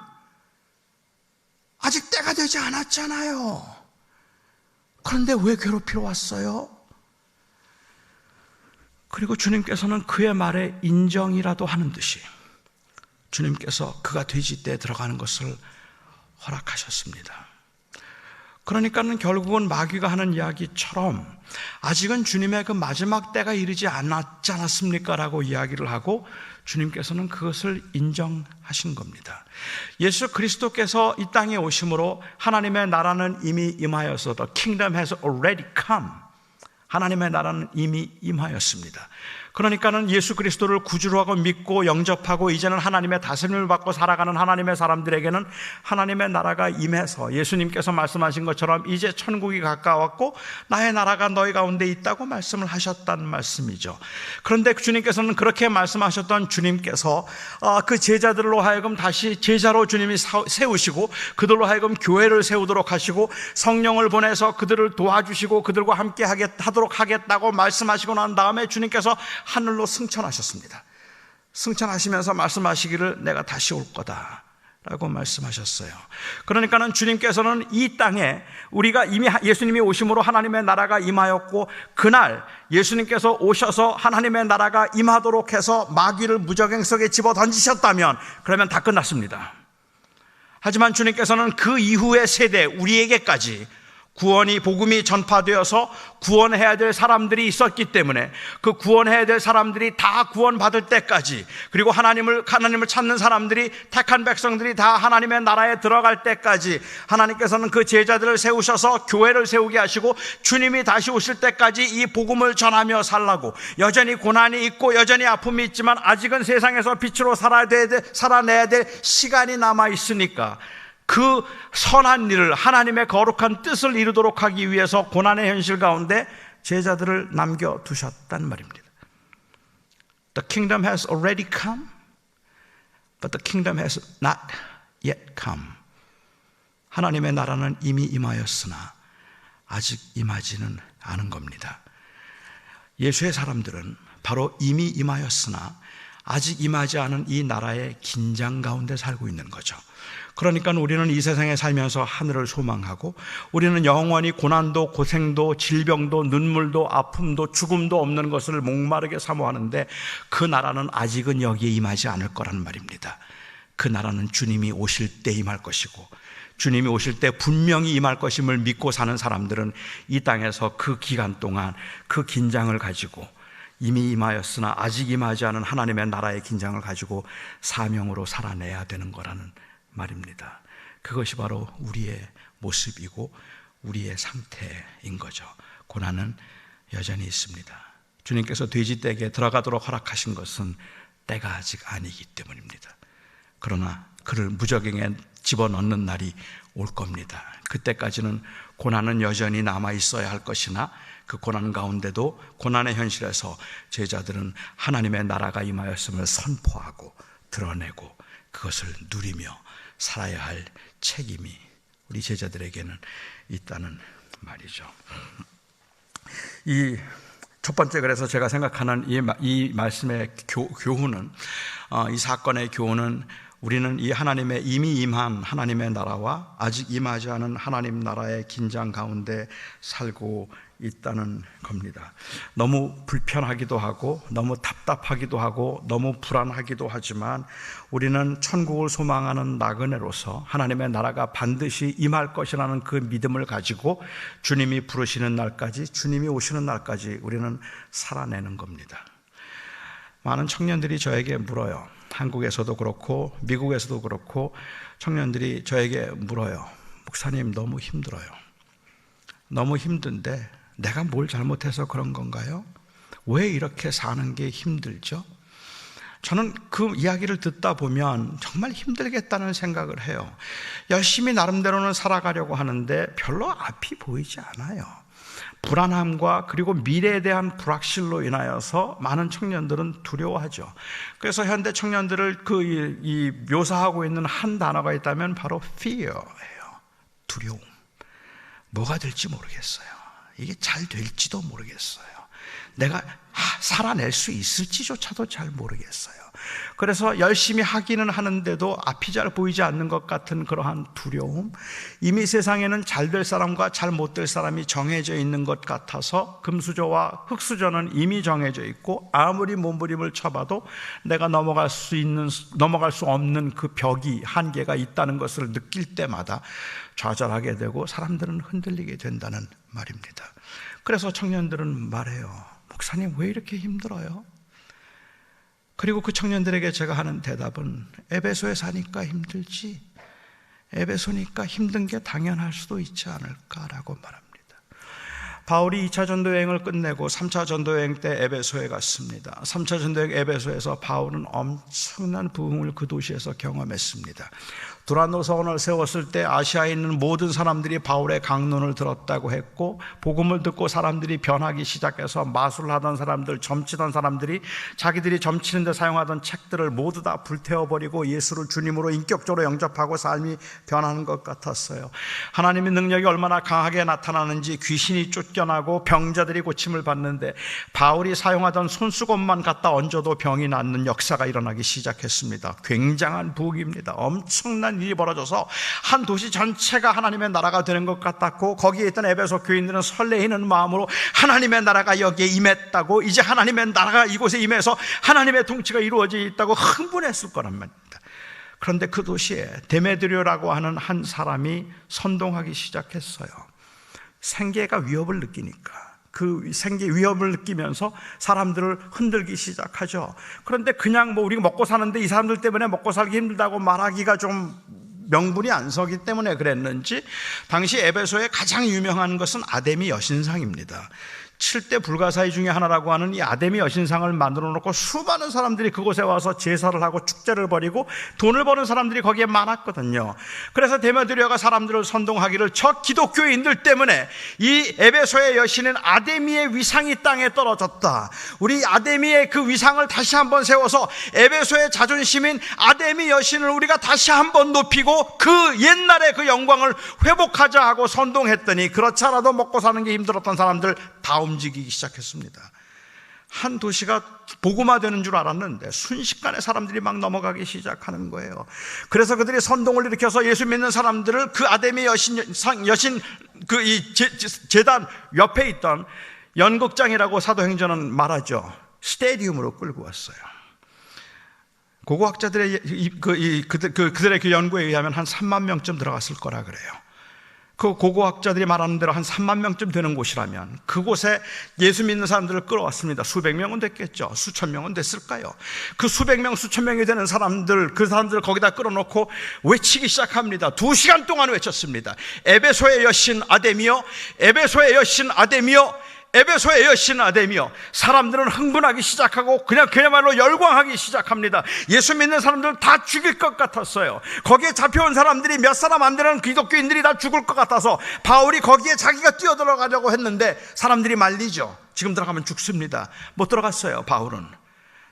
아직 때가 되지 않았잖아요. 그런데 왜 괴롭히러 왔어요? 그리고 주님께서는 그의 말에 인정이라도 하는 듯이 주님께서 그가 돼지떼에 들어가는 것을 허락하셨습니다. 그러니까는 결국은 마귀가 하는 이야기처럼 아직은 주님의 그 마지막 때가 이르지 않았지 않았습니까? 라고 이야기를 하고 주님께서는 그것을 인정하신 겁니다. 예수 그리스도께서 이 땅에 오심으로 하나님의 나라는 이미 임하여서 The kingdom has already come. 하나님의 나라는 이미 임하였습니다. 그러니까는 예수 그리스도를 구주로 하고 믿고 영접하고 이제는 하나님의 다스림을 받고 살아가는 하나님의 사람들에게는 하나님의 나라가 임해서 예수님께서 말씀하신 것처럼 이제 천국이 가까웠고 나의 나라가 너희 가운데 있다고 말씀을 하셨단 말씀이죠. 그런데 주님께서는 그렇게 말씀하셨던 주님께서 그 제자들로 하여금 다시 제자로 주님이 세우시고 그들로 하여금 교회를 세우도록 하시고 성령을 보내서 그들을 도와주시고 그들과 함께 하도록 하겠다고 말씀하시고 난 다음에 주님께서 하늘로 승천하셨습니다. 승천하시면서 말씀하시기를 내가 다시 올 거다 라고 말씀하셨어요. 그러니까는 주님께서는 이 땅에 우리가 이미 예수님이 오심으로 하나님의 나라가 임하였고 그날 예수님께서 오셔서 하나님의 나라가 임하도록 해서 마귀를 무저갱 속에 집어 던지셨다면 그러면 다 끝났습니다. 하지만 주님께서는 그 이후의 세대 우리에게까지 구원이 복음이 전파되어서 구원해야 될 사람들이 있었기 때문에 그 구원해야 될 사람들이 다 구원받을 때까지 그리고 하나님을 찾는 사람들이 택한 백성들이 다 하나님의 나라에 들어갈 때까지 하나님께서는 그 제자들을 세우셔서 교회를 세우게 하시고 주님이 다시 오실 때까지 이 복음을 전하며 살라고 여전히 고난이 있고 여전히 아픔이 있지만 아직은 세상에서 빛으로 살아내야 될 시간이 남아 있으니까 그 선한 일을 하나님의 거룩한 뜻을 이루도록 하기 위해서 고난의 현실 가운데 제자들을 남겨두셨단 말입니다. The kingdom has already come, but the kingdom has not yet come. 하나님의 나라는 이미 임하였으나 아직 임하지는 않은 겁니다. 예수의 사람들은 바로 이미 임하였으나 아직 임하지 않은 이 나라의 긴장 가운데 살고 있는 거죠. 그러니까 우리는 이 세상에 살면서 하늘을 소망하고 우리는 영원히 고난도 고생도 질병도 눈물도 아픔도 죽음도 없는 것을 목마르게 사모하는데 그 나라는 아직은 여기에 임하지 않을 거란 말입니다. 그 나라는 주님이 오실 때 임할 것이고 주님이 오실 때 분명히 임할 것임을 믿고 사는 사람들은 이 땅에서 그 기간 동안 그 긴장을 가지고 이미 임하였으나 아직 임하지 않은 하나님의 나라의 긴장을 가지고 사명으로 살아내야 되는 거라는 말입니다. 그것이 바로 우리의 모습이고 우리의 상태인 거죠. 고난은 여전히 있습니다. 주님께서 돼지떼에게 들어가도록 허락하신 것은 때가 아직 아니기 때문입니다. 그러나 그를 무저갱에 집어넣는 날이 올 겁니다. 그때까지는 고난은 여전히 남아 있어야 할 것이나 그 고난 가운데도 고난의 현실에서 제자들은 하나님의 나라가 임하였음을 선포하고 드러내고 그것을 누리며 살아야 할 책임이 우리 제자들에게는 있다는 말이죠. 이 첫 번째 그래서 제가 생각하는 이 말씀의 교훈은 이 사건의 교훈은 우리는 이 하나님의 이미 임한 하나님의 나라와 아직 임하지 않은 하나님 나라의 긴장 가운데 살고 있다는 겁니다. 너무 불편하기도 하고 너무 답답하기도 하고 너무 불안하기도 하지만 우리는 천국을 소망하는 나그네로서 하나님의 나라가 반드시 임할 것이라는 그 믿음을 가지고 주님이 부르시는 날까지 주님이 오시는 날까지 우리는 살아내는 겁니다. 많은 청년들이 저에게 물어요. 한국에서도 그렇고 미국에서도 그렇고 청년들이 저에게 물어요. 목사님 너무 힘들어요. 너무 힘든데 내가 뭘 잘못해서 그런 건가요? 왜 이렇게 사는 게 힘들죠? 저는 그 이야기를 듣다 보면 정말 힘들겠다는 생각을 해요. 열심히 나름대로는 살아가려고 하는데 별로 앞이 보이지 않아요. 불안함과 그리고 미래에 대한 불확실로 인하여서 많은 청년들은 두려워하죠. 그래서 현대 청년들을 이 묘사하고 있는 한 단어가 있다면 바로 fear예요. 두려움. 뭐가 될지 모르겠어요. 이게 잘 될지도 모르겠어요. 내가 살아낼 수 있을지조차도 잘 모르겠어요. 그래서 열심히 하기는 하는데도 앞이 잘 보이지 않는 것 같은 그러한 두려움, 이미 세상에는 잘 될 사람과 잘 못 될 사람이 정해져 있는 것 같아서 금수저와 흙수저는 이미 정해져 있고 아무리 몸부림을 쳐봐도 내가 넘어갈 수 없는 그 벽이, 한계가 있다는 것을 느낄 때마다 좌절하게 되고 사람들은 흔들리게 된다는 말입니다. 그래서 청년들은 말해요. 목사님, 왜 이렇게 힘들어요? 그리고 그 청년들에게 제가 하는 대답은 에베소에 사니까 힘들지, 에베소니까 힘든 게 당연할 수도 있지 않을까라고 말합니다. 바울이 2차 전도여행을 끝내고 3차 전도여행 때 에베소에 갔습니다. 3차 전도여행 에베소에서 바울은 엄청난 부흥을 그 도시에서 경험했습니다. 두란노 서원을 세웠을 때 아시아에 있는 모든 사람들이 바울의 강론을 들었다고 했고, 복음을 듣고 사람들이 변하기 시작해서 마술을 하던 사람들, 점치던 사람들이 자기들이 점치는 데 사용하던 책들을 모두 다 불태워버리고 예수를 주님으로 인격적으로 영접하고 삶이 변하는 것 같았어요. 하나님의 능력이 얼마나 강하게 나타나는지, 귀신이 쫓겨나고 병자들이 고침을 받는데 바울이 사용하던 손수건만 갖다 얹어도 병이 낫는 역사가 일어나기 시작했습니다. 굉장한 부흥입니다. 엄청난 일이 벌어져서 한 도시 전체가 하나님의 나라가 되는 것 같았고, 거기에 있던 에베소 교인들은 설레이는 마음으로 하나님의 나라가 여기에 임했다고, 이제 하나님의 나라가 이곳에 임해서 하나님의 통치가 이루어져 있다고 흥분했을 거란 말입니다. 그런데 그 도시에 데메드리오라고 하는 한 사람이 선동하기 시작했어요. 생계가 위협을 느끼니까 그 생계 위협을 느끼면서 사람들을 흔들기 시작하죠. 그런데 그냥 우리가 먹고 사는데 이 사람들 때문에 먹고 살기 힘들다고 말하기가 좀 명분이 안 서기 때문에 그랬는지, 당시 에베소에 가장 유명한 것은 아데미 여신상입니다. 7대 불가사의 중에 하나라고 하는 이 아데미 여신상을 만들어 놓고 수많은 사람들이 그곳에 와서 제사를 하고 축제를 벌이고 돈을 버는 사람들이 거기에 많았거든요. 그래서 데메드리오가 사람들을 선동하기를, 저 기독교인들 때문에 이 에베소의 여신인 아데미의 위상이 땅에 떨어졌다, 우리 아데미의 그 위상을 다시 한번 세워서 에베소의 자존심인 아데미 여신을 우리가 다시 한번 높이고 그 옛날의 그 영광을 회복하자 하고 선동했더니, 그렇지 않아도 먹고 사는 게 힘들었던 사람들 다 움직이기 시작했습니다. 한 도시가 복음화되는 줄 알았는데 순식간에 사람들이 막 넘어가기 시작하는 거예요. 그래서 그들이 선동을 일으켜서 예수 믿는 사람들을 그 아데미 여신 그 이 제단 옆에 있던 연극장이라고 사도행전은 말하죠. 스테디움으로 끌고 왔어요. 고고학자들의 그들의 그 연구에 의하면 한 3만 명쯤 들어갔을 거라 그래요. 그 고고학자들이 말하는 대로 한 3만 명쯤 되는 곳이라면 그곳에 예수 믿는 사람들을 끌어왔습니다. 수백 명은 됐겠죠. 수천 명은 됐을까요? 그 수백 명, 수천 명이 되는 사람들, 그 사람들을 거기다 끌어놓고 외치기 시작합니다. 2시간 동안 외쳤습니다. 에베소의 여신 아데미여, 에베소의 여신 아데미여, 에베소의 여신 아데미여. 사람들은 흥분하기 시작하고 그야말로 열광하기 시작합니다. 예수 믿는 사람들 다 죽일 것 같았어요. 거기에 잡혀온 사람들이 몇 사람 안 되는 기독교인들이 다 죽을 것 같아서 바울이 거기에 자기가 뛰어들어가려고 했는데 사람들이 말리죠. 지금 들어가면 죽습니다. 못 들어갔어요. 바울은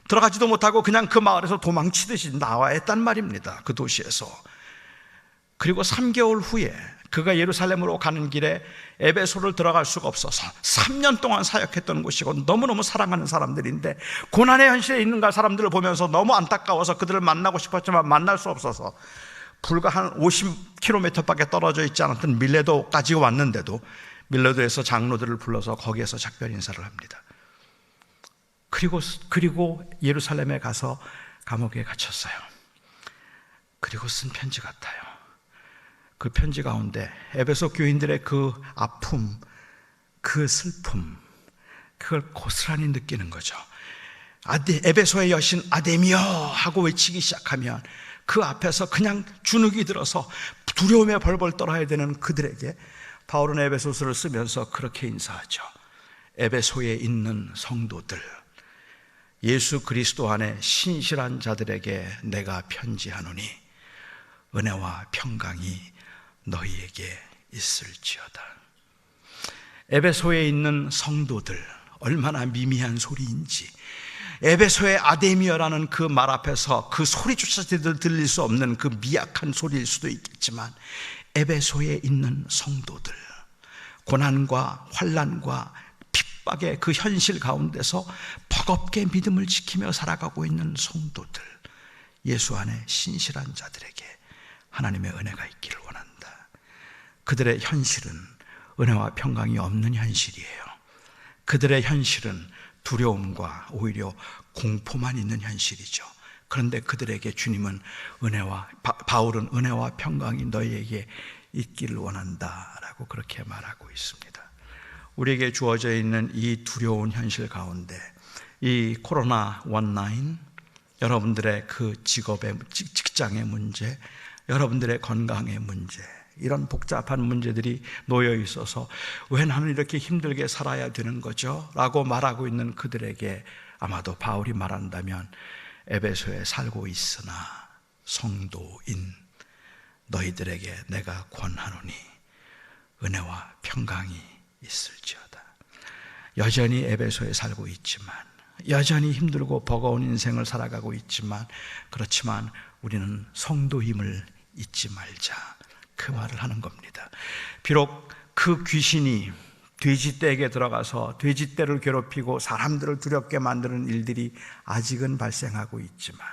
들어가지도 못하고 그냥 그 마을에서 도망치듯이 나와야 했단 말입니다. 그 도시에서. 그리고 3개월 후에 그가 예루살렘으로 가는 길에 에베소를 들어갈 수가 없어서 3년 동안 사역했던 곳이고 너무너무 사랑하는 사람들인데, 고난의 현실에 있는 사람들을 보면서 너무 안타까워서 그들을 만나고 싶었지만 만날 수 없어서 불과 한 50km밖에 떨어져 있지 않았던 밀레도까지 왔는데도 밀레도에서 장로들을 불러서 거기에서 작별 인사를 합니다. 그리고 예루살렘에 가서 감옥에 갇혔어요. 그리고 쓴 편지 같아요. 그 편지 가운데 에베소 교인들의 그 아픔, 그 슬픔, 그걸 고스란히 느끼는 거죠. 에베소의 여신 아데미여 하고 외치기 시작하면 그 앞에서 그냥 주눅이 들어서 두려움에 벌벌 떨어야 되는 그들에게 바울은 에베소서를 쓰면서 그렇게 인사하죠. 에베소에 있는 성도들, 예수 그리스도 안에 신실한 자들에게 내가 편지하노니 은혜와 평강이 너희에게 있을지어다. 에베소에 있는 성도들, 얼마나 미미한 소리인지, 에베소의 아데미어라는 그 말 앞에서 그 소리조차 들릴 수 없는 그 미약한 소리일 수도 있겠지만, 에베소에 있는 성도들, 고난과 환난과 핍박의 그 현실 가운데서 버겁게 믿음을 지키며 살아가고 있는 성도들, 예수 안에 신실한 자들에게 하나님의 은혜가 있기를 원한다. 그들의 현실은 은혜와 평강이 없는 현실이에요. 그들의 현실은 두려움과 오히려 공포만 있는 현실이죠. 그런데 그들에게 주님은 바울은 은혜와 평강이 너희에게 있기를 원한다 라고 그렇게 말하고 있습니다. 우리에게 주어져 있는 이 두려운 현실 가운데 이 코로나 19, 여러분들의 그 직장의 문제, 여러분들의 건강의 문제, 이런 복잡한 문제들이 놓여 있어서 왜 나는 이렇게 힘들게 살아야 되는 거죠? 라고 말하고 있는 그들에게 아마도 바울이 말한다면 에베소에 살고 있으나 성도인 너희들에게 내가 권하노니 은혜와 평강이 있을지어다. 여전히 에베소에 살고 있지만, 여전히 힘들고 버거운 인생을 살아가고 있지만, 그렇지만 우리는 성도임을 잊지 말자, 그 말을 하는 겁니다. 비록 그 귀신이 돼지떼에게 들어가서 돼지떼를 괴롭히고 사람들을 두렵게 만드는 일들이 아직은 발생하고 있지만,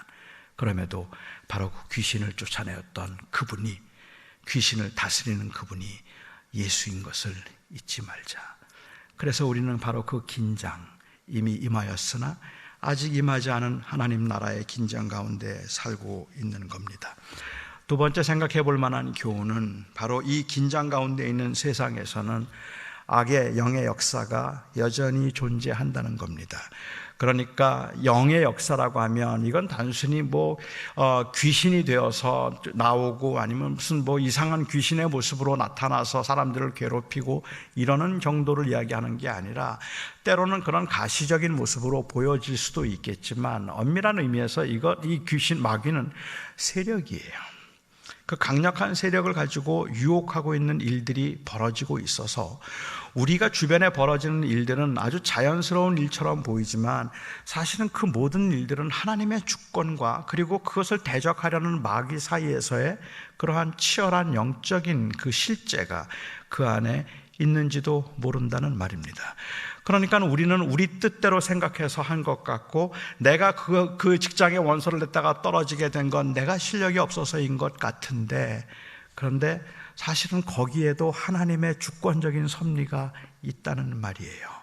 그럼에도 바로 그 귀신을 쫓아내었던 그분이, 귀신을 다스리는 그분이 예수인 것을 잊지 말자. 그래서 우리는 바로 그 긴장, 이미 임하였으나 아직 임하지 않은 하나님 나라의 긴장 가운데 살고 있는 겁니다. 두 번째 생각해 볼 만한 교훈은 바로 이 긴장 가운데 있는 세상에서는 악의 영의 역사가 여전히 존재한다는 겁니다. 그러니까 영의 역사라고 하면 이건 단순히 귀신이 되어서 나오고 아니면 무슨 이상한 귀신의 모습으로 나타나서 사람들을 괴롭히고 이러는 정도를 이야기하는 게 아니라, 때로는 그런 가시적인 모습으로 보여질 수도 있겠지만 엄밀한 의미에서 이 귀신, 마귀는 세력이에요. 그 강력한 세력을 가지고 유혹하고 있는 일들이 벌어지고 있어서 우리가 주변에 벌어지는 일들은 아주 자연스러운 일처럼 보이지만 사실은 그 모든 일들은 하나님의 주권과 그리고 그것을 대적하려는 마귀 사이에서의 그러한 치열한 영적인 그 실제가 그 안에 있는지도 모른다는 말입니다. 그러니까 우리는 우리 뜻대로 생각해서 한 것 같고, 내가 그 직장에 원서를 냈다가 떨어지게 된 건 내가 실력이 없어서인 것 같은데, 그런데 사실은 거기에도 하나님의 주권적인 섭리가 있다는 말이에요.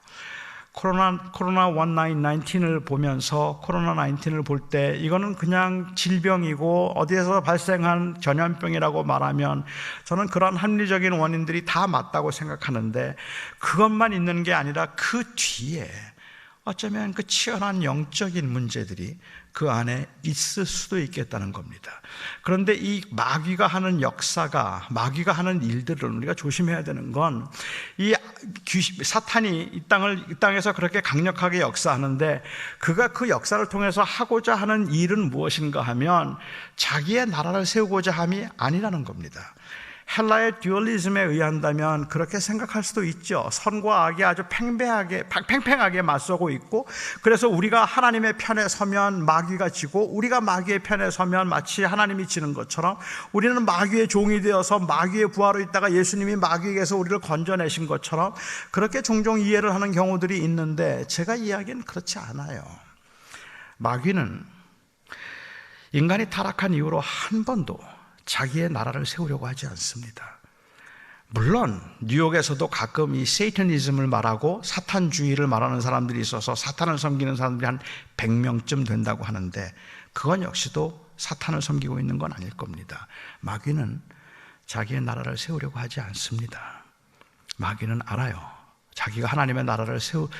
코로나 19을 보면서 코로나 19을 볼 때 이거는 그냥 질병이고 어디에서 발생한 전염병이라고 말하면 저는 그런 합리적인 원인들이 다 맞다고 생각하는데, 그것만 있는 게 아니라 그 뒤에 어쩌면 그 치열한 영적인 문제들이 그 안에 있을 수도 있겠다는 겁니다. 그런데 이 마귀가 하는 역사가, 마귀가 하는 일들을 우리가 조심해야 되는 건, 이 사탄이 이 땅에서 그렇게 강력하게 역사하는데 그가 그 역사를 통해서 하고자 하는 일은 무엇인가 하면 자기의 나라를 세우고자 함이 아니라는 겁니다. 헬라의 듀얼리즘에 의한다면 그렇게 생각할 수도 있죠. 선과 악이 아주 팽팽하게 맞서고 있고, 그래서 우리가 하나님의 편에 서면 마귀가 지고, 우리가 마귀의 편에 서면 마치 하나님이 지는 것처럼 우리는 마귀의 종이 되어서 마귀의 부하로 있다가 예수님이 마귀에게서 우리를 건져내신 것처럼 그렇게 종종 이해를 하는 경우들이 있는데, 제가 이야기는 그렇지 않아요. 마귀는 인간이 타락한 이후로 한 번도 자기의 나라를 세우려고 하지 않습니다. 물론 뉴욕에서도 가끔 이 세이터니즘을 말하고 사탄주의를 말하는 사람들이 있어서 사탄을 섬기는 사람들이 한 100명쯤 된다고 하는데, 그건 역시도 사탄을 섬기고 있는 건 아닐 겁니다. 마귀는 자기의 나라를 세우려고 하지 않습니다. 마귀는 알아요. 자기가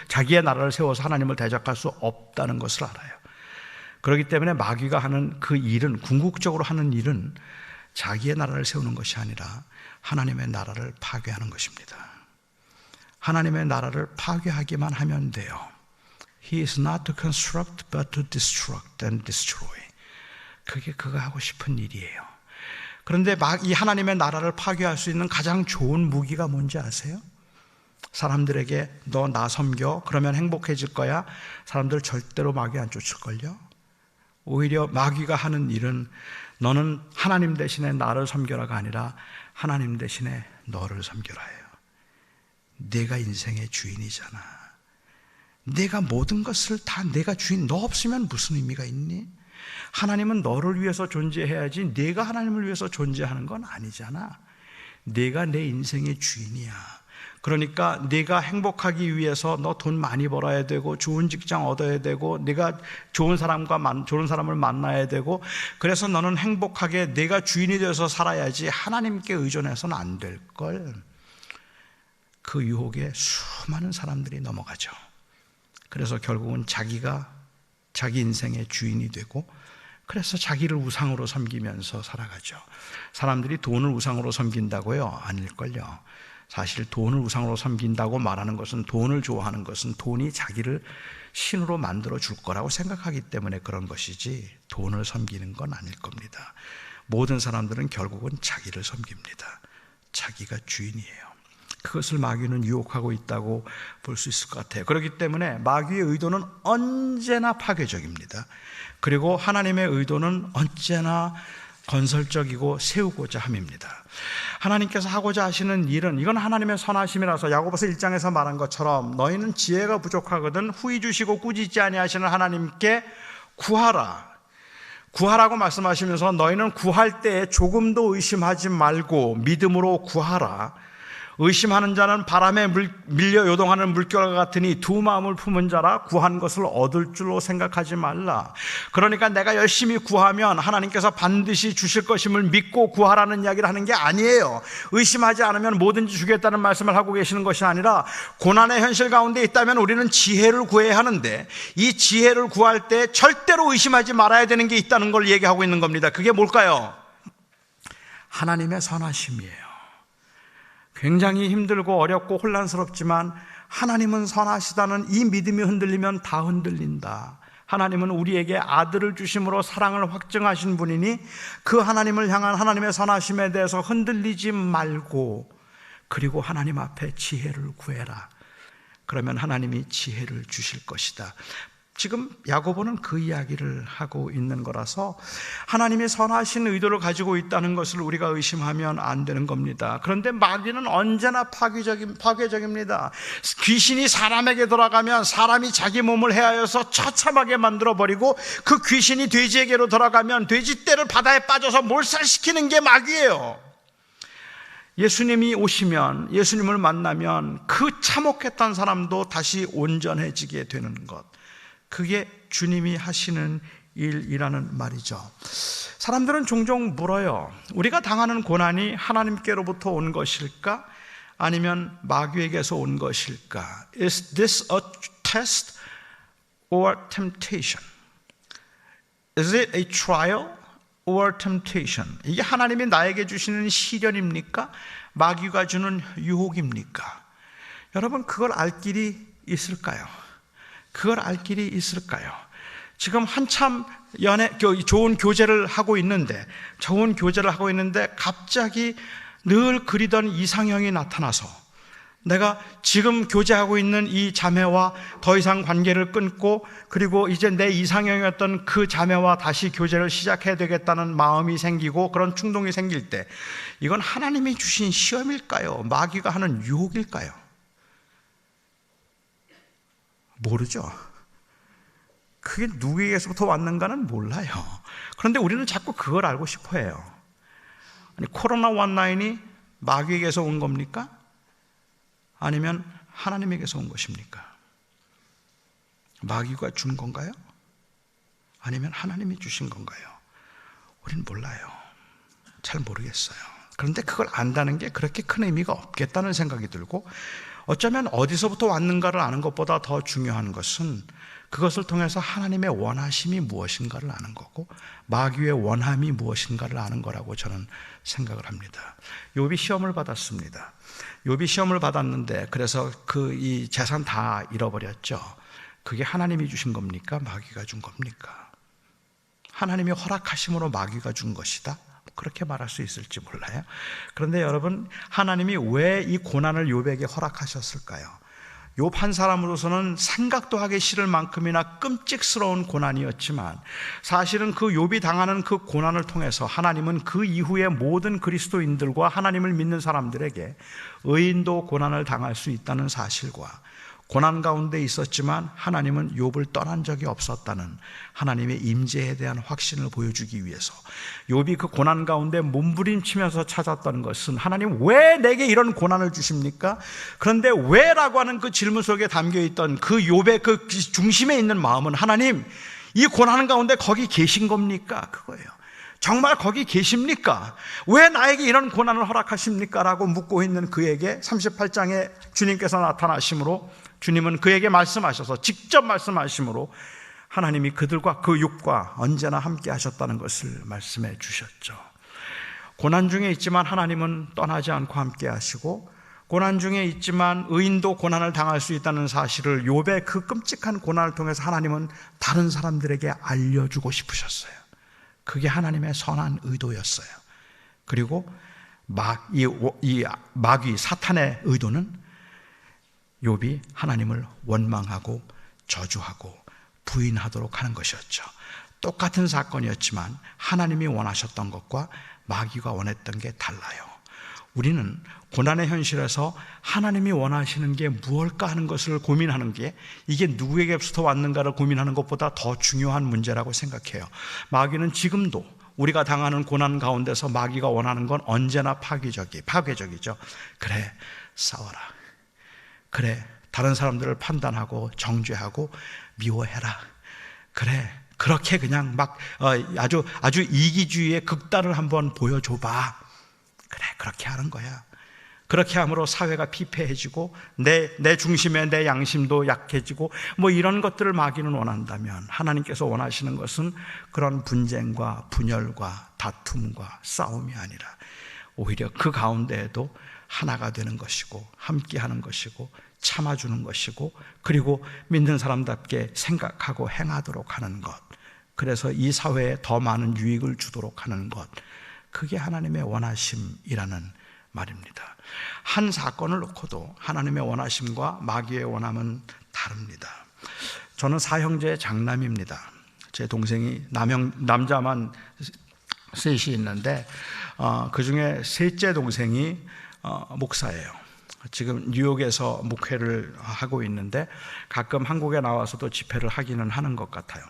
자기의 나라를 세워서 하나님을 대적할 수 없다는 것을 알아요. 그렇기 때문에 마귀가 하는 그 일은, 궁극적으로 하는 일은 자기의 나라를 세우는 것이 아니라 하나님의 나라를 파괴하는 것입니다. 하나님의 나라를 파괴하기만 하면 돼요. He is not to construct but to destruct and destroy. 그게 그가 하고 싶은 일이에요. 그런데 이 하나님의 나라를 파괴할 수 있는 가장 좋은 무기가 뭔지 아세요? 사람들에게 너 나 섬겨, 그러면 행복해질 거야. 사람들 절대로 마귀 안 쫓을걸요? 오히려 마귀가 하는 일은 너는 하나님 대신에 나를 섬겨라가 아니라 하나님 대신에 너를 섬겨라 해요. 네가 인생의 주인이잖아. 내가 모든 것을 다 내가 주인, 너 없으면 무슨 의미가 있니? 하나님은 너를 위해서 존재해야지 네가 하나님을 위해서 존재하는 건 아니잖아. 내가 내 인생의 주인이야. 그러니까 내가 행복하기 위해서 너 돈 많이 벌어야 되고 좋은 직장 얻어야 되고 내가 좋은 사람을 만나야 되고 그래서 너는 행복하게 내가 주인이 되어서 살아야지 하나님께 의존해서는 안 될걸. 그 유혹에 수많은 사람들이 넘어가죠. 그래서 결국은 자기가 자기 인생의 주인이 되고 그래서 자기를 우상으로 섬기면서 살아가죠. 사람들이 돈을 우상으로 섬긴다고요? 아닐걸요. 사실 돈을 우상으로 섬긴다고 말하는 것은, 돈을 좋아하는 것은 돈이 자기를 신으로 만들어 줄 거라고 생각하기 때문에 그런 것이지 돈을 섬기는 건 아닐 겁니다. 모든 사람들은 결국은 자기를 섬깁니다. 자기가 주인이에요. 그것을 마귀는 유혹하고 있다고 볼 수 있을 것 같아요. 그렇기 때문에 마귀의 의도는 언제나 파괴적입니다. 그리고 하나님의 의도는 언제나 건설적이고 세우고자 함입니다. 하나님께서 하고자 하시는 일은, 이건 하나님의 선하심이라서 야고보서 1장에서 말한 것처럼 너희는 지혜가 부족하거든 후히 주시고 꾸짖지 아니하시는 하나님께 구하라. 구하라고 말씀하시면서 너희는 구할 때에 조금도 의심하지 말고 믿음으로 구하라. 의심하는 자는 바람에 밀려 요동하는 물결과 같으니 두 마음을 품은 자라 구한 것을 얻을 줄로 생각하지 말라. 그러니까 내가 열심히 구하면 하나님께서 반드시 주실 것임을 믿고 구하라는 이야기를 하는 게 아니에요. 의심하지 않으면 뭐든지 주겠다는 말씀을 하고 계시는 것이 아니라 고난의 현실 가운데 있다면 우리는 지혜를 구해야 하는데 이 지혜를 구할 때 절대로 의심하지 말아야 되는 게 있다는 걸 얘기하고 있는 겁니다. 그게 뭘까요? 하나님의 선하심이에요. 굉장히 힘들고 어렵고 혼란스럽지만 하나님은 선하시다는 이 믿음이 흔들리면 다 흔들린다. 하나님은 우리에게 아들을 주심으로 사랑을 확증하신 분이니 그 하나님을 향한 하나님의 선하심에 대해서 흔들리지 말고, 그리고 하나님 앞에 지혜를 구해라. 그러면 하나님이 지혜를 주실 것이다. 지금 야고보는 그 이야기를 하고 있는 거라서 하나님이 선하신 의도를 가지고 있다는 것을 우리가 의심하면 안 되는 겁니다. 그런데 마귀는 언제나 파괴적입니다. 귀신이 사람에게 돌아가면 사람이 자기 몸을 해하여서 처참하게 만들어버리고, 그 귀신이 돼지에게로 돌아가면 돼지 떼를 바다에 빠져서 몰살시키는 게 마귀예요. 예수님이 오시면, 예수님을 만나면 그 참혹했던 사람도 다시 온전해지게 되는 것, 그게 주님이 하시는 일이라는 말이죠. 사람들은 종종 물어요. 우리가 당하는 고난이 하나님께로부터 온 것일까? 아니면 마귀에게서 온 것일까? Is this a test or temptation? Is it a trial or temptation? 이게 하나님이 나에게 주시는 시련입니까? 마귀가 주는 유혹입니까? 여러분, 그걸 알 길이 있을까요? 그걸 알 길이 있을까요? 지금 한참 좋은 교제를 하고 있는데 갑자기 늘 그리던 이상형이 나타나서 내가 지금 교제하고 있는 이 자매와 더 이상 관계를 끊고, 그리고 이제 내 이상형이었던 그 자매와 다시 교제를 시작해야 되겠다는 마음이 생기고 그런 충동이 생길 때, 이건 하나님이 주신 시험일까요? 마귀가 하는 유혹일까요? 모르죠. 그게 누구에게서부터 왔는가는 몰라요. 그런데 우리는 자꾸 그걸 알고 싶어 해요. 아니, 코로나 19이 마귀에게서 온 겁니까? 아니면 하나님에게서 온 것입니까? 마귀가 준 건가요? 아니면 하나님이 주신 건가요? 우리는 몰라요. 잘 모르겠어요. 그런데 그걸 안다는 게 그렇게 큰 의미가 없겠다는 생각이 들고, 어쩌면 어디서부터 왔는가를 아는 것보다 더 중요한 것은 그것을 통해서 하나님의 원하심이 무엇인가를 아는 거고 마귀의 원함이 무엇인가를 아는 거라고 저는 생각을 합니다. 욥이 시험을 받았습니다. 욥이 시험을 받았는데 그래서 이 재산 다 잃어버렸죠. 그게 하나님이 주신 겁니까? 마귀가 준 겁니까? 하나님이 허락하심으로 마귀가 준 것이다? 그렇게 말할 수 있을지 몰라요. 그런데 여러분, 하나님이 왜 이 고난을 욥에게 허락하셨을까요? 욥 한 사람으로서는 생각도 하기 싫을 만큼이나 끔찍스러운 고난이었지만, 사실은 그 욥이 당하는 그 고난을 통해서 하나님은 그 이후에 모든 그리스도인들과 하나님을 믿는 사람들에게 의인도 고난을 당할 수 있다는 사실과 고난 가운데 있었지만 하나님은 욥을 떠난 적이 없었다는 하나님의 임재에 대한 확신을 보여주기 위해서 욥이 그 고난 가운데 몸부림치면서 찾았던 것은 하나님 왜 내게 이런 고난을 주십니까? 그런데 왜라고 하는 그 질문 속에 담겨있던 그 욥의 그 중심에 있는 마음은 하나님 이 고난 가운데 거기 계신 겁니까? 그거예요. 정말 거기 계십니까? 왜 나에게 이런 고난을 허락하십니까? 라고 묻고 있는 그에게 38장에 주님께서 나타나심으로 주님은 그에게 말씀하셔서 직접 말씀하심으로 하나님이 그들과 그 육과 언제나 함께 하셨다는 것을 말씀해 주셨죠. 고난 중에 있지만 하나님은 떠나지 않고 함께 하시고 고난 중에 있지만 의인도 고난을 당할 수 있다는 사실을 욥의 그 끔찍한 고난을 통해서 하나님은 다른 사람들에게 알려주고 싶으셨어요. 그게 하나님의 선한 의도였어요. 그리고 이 마귀 사탄의 의도는 욥이 하나님을 원망하고 저주하고 부인하도록 하는 것이었죠. 똑같은 사건이었지만 하나님이 원하셨던 것과 마귀가 원했던 게 달라요. 우리는 고난의 현실에서 하나님이 원하시는 게 무엇일까 하는 것을 고민하는 게 이게 누구에게부터 왔는가를 고민하는 것보다 더 중요한 문제라고 생각해요. 마귀는 지금도 우리가 당하는 고난 가운데서 마귀가 원하는 건 언제나 파괴적이죠. 그래, 싸워라. 그래, 다른 사람들을 판단하고 정죄하고 미워해라. 그래, 그렇게 그냥 막 아주 이기주의의 극단을 한번 보여줘봐. 그래, 그렇게 하는 거야. 그렇게 함으로 사회가 피폐해지고 내 중심에 내 양심도 약해지고 뭐 이런 것들을 마귀는 원한다면 하나님께서 원하시는 것은 그런 분쟁과 분열과 다툼과 싸움이 아니라 오히려 그 가운데에도 하나가 되는 것이고 함께하는 것이고 참아주는 것이고 그리고 믿는 사람답게 생각하고 행하도록 하는 것, 그래서 이 사회에 더 많은 유익을 주도록 하는 것, 그게 하나님의 원하심이라는 말입니다. 한 사건을 놓고도 하나님의 원하심과 마귀의 원함은 다릅니다. 저는 사형제의 장남입니다. 제 동생이 남자만 셋이 있는데 그 중에 셋째 동생이 목사예요. 지금 뉴욕에서 목회를 하고 있는데 가끔 한국에 나와서도 집회를 하기는 하는 것 같아요.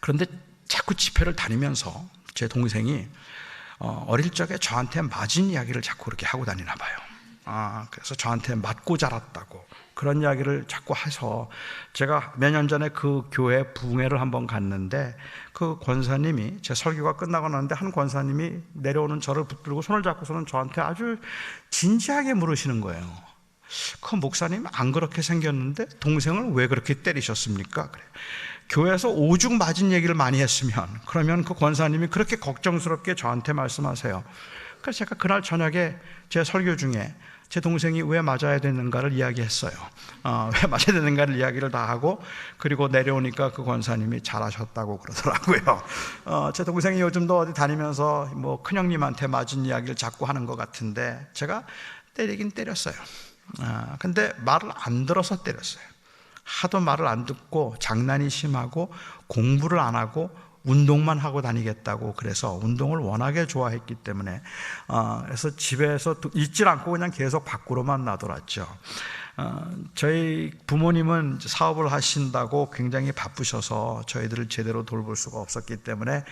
그런데 자꾸 집회를 다니면서 제 동생이 어릴 적에 저한테 맞은 이야기를 자꾸 그렇게 하고 다니나 봐요. 그래서 저한테 맞고 자랐다고 그런 이야기를 자꾸 해서 제가 몇 년 전에 그 교회 부흥회를 한번 갔는데 그 권사님이 제 설교가 끝나고 나는데 한 권사님이 내려오는 저를 붙들고 손을 잡고서는 저한테 아주 진지하게 물으시는 거예요. 그 목사님 안 그렇게 생겼는데 동생을 왜 그렇게 때리셨습니까? 그래. 교회에서 오죽 맞은 얘기를 많이 했으면 그러면 그 권사님이 그렇게 걱정스럽게 저한테 말씀하세요. 그래서 제가 그날 저녁에 제 설교 중에 제 동생이 왜 맞아야 되는가를 이야기했어요. 왜 맞아야 되는가를 이야기를 다 하고 그리고 내려오니까 그 권사님이 잘하셨다고 그러더라고요. 제 동생이 요즘도 어디 다니면서 뭐 큰형님한테 맞은 이야기를 자꾸 하는 것 같은데 제가 때리긴 때렸어요. 근데 말을 안 들어서 때렸어요. 하도 말을 안 듣고 장난이 심하고 공부를 안 하고 운동만 하고 다니겠다고 그래서 운동을 워낙에 좋아했기 때문에 그래서 집에서 있질 않고 그냥 계속 밖으로만 나돌았죠. 저희 부모님은 사업을 하신다고 굉장히 바쁘셔서 저희들을 제대로 돌볼 수가 없었기 때문에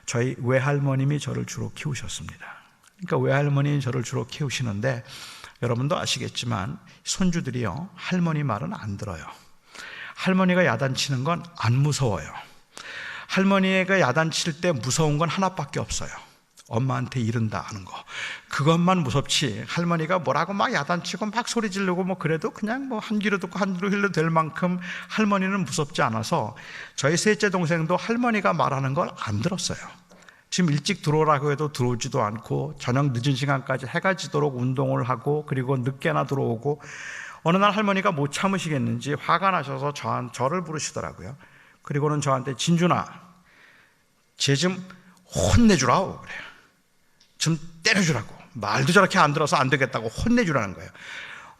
저희 외할머님이 저를 주로 키우셨습니다. 그러니까 외할머니 저를 주로 키우시는데 여러분도 아시겠지만 손주들이요 할머니 말은 안 들어요. 할머니가 야단치는 건 안 무서워요. 할머니가 야단칠 때 무서운 건 하나밖에 없어요. 엄마한테 이른다 하는 거. 그것만 무섭지 할머니가 뭐라고 막 야단치고 막 소리 지르고 뭐 그래도 그냥 뭐 한 귀로 듣고 한 귀로 흘려 될 만큼 할머니는 무섭지 않아서 저희 셋째 동생도 할머니가 말하는 걸 안 들었어요. 지금 일찍 들어오라고 해도 들어오지도 않고 저녁 늦은 시간까지 해가 지도록 운동을 하고 그리고 늦게나 들어오고 어느 날 할머니가 못 참으시겠는지 화가 나셔서 저를 부르시더라고요. 그리고는 저한테 진준아 쟤 좀 혼내주라고 그래요. 좀 때려주라고. 말도 저렇게 안 들어서 안 되겠다고 혼내주라는 거예요.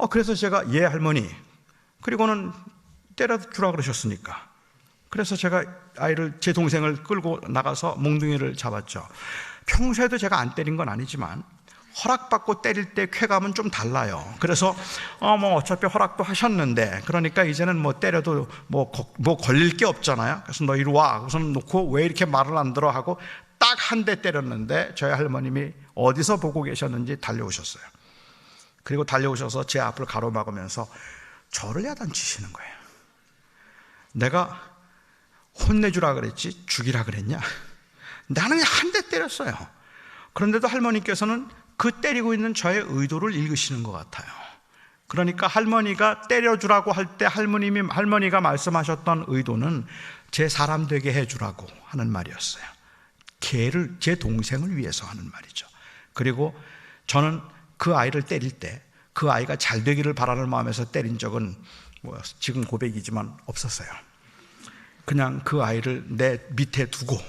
그래서 제가 예 할머니 그리고는 때려주라 그러셨으니까 그래서 제가 제 동생을 끌고 나가서 몽둥이를 잡았죠. 평소에도 제가 안 때린 건 아니지만 허락받고 때릴 때 쾌감은 좀 달라요. 그래서 뭐 어차피 허락도 하셨는데, 그러니까 이제는 뭐 때려도 뭐 걸릴 게 없잖아요. 그래서 너 이리 와 우선 놓고 왜 이렇게 말을 안 들어 하고 딱 한 대 때렸는데 저희 할머님이 어디서 보고 계셨는지 달려오셨어요. 그리고 달려오셔서 제 앞을 가로막으면서 저를 야단치시는 거예요. 내가 혼내주라 그랬지 죽이라 그랬냐? 나는 한 대 때렸어요. 그런데도 할머니께서는 그 때리고 있는 저의 의도를 읽으시는 것 같아요. 그러니까 할머니가 때려주라고 할 때 할머니가 말씀하셨던 의도는 제 사람 되게 해주라고 하는 말이었어요. 제 동생을 위해서 하는 말이죠. 그리고 저는 그 아이를 때릴 때 그 아이가 잘 되기를 바라는 마음에서 때린 적은 지금 고백이지만 없었어요. 그냥 그 아이를 내 밑에 두고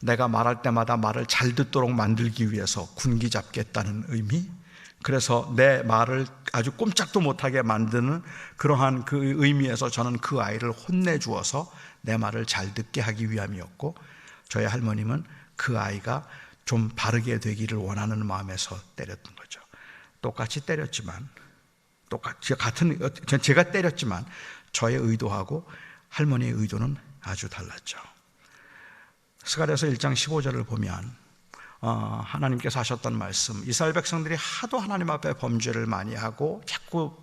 내가 말할 때마다 말을 잘 듣도록 만들기 위해서 군기 잡겠다는 의미, 그래서 내 말을 아주 꼼짝도 못하게 만드는 그러한 그 의미에서 저는 그 아이를 혼내주어서 내 말을 잘 듣게 하기 위함이었고, 저희 할머님은 그 아이가 좀 바르게 되기를 원하는 마음에서 때렸던 거죠. 똑같이 때렸지만, 제가 때렸지만 저의 의도하고 할머니의 의도는 아주 달랐죠. 스가랴서 1장 15절을 보면 하나님께서 하셨던 말씀, 이스라엘 백성들이 하도 하나님 앞에 범죄를 많이 하고 자꾸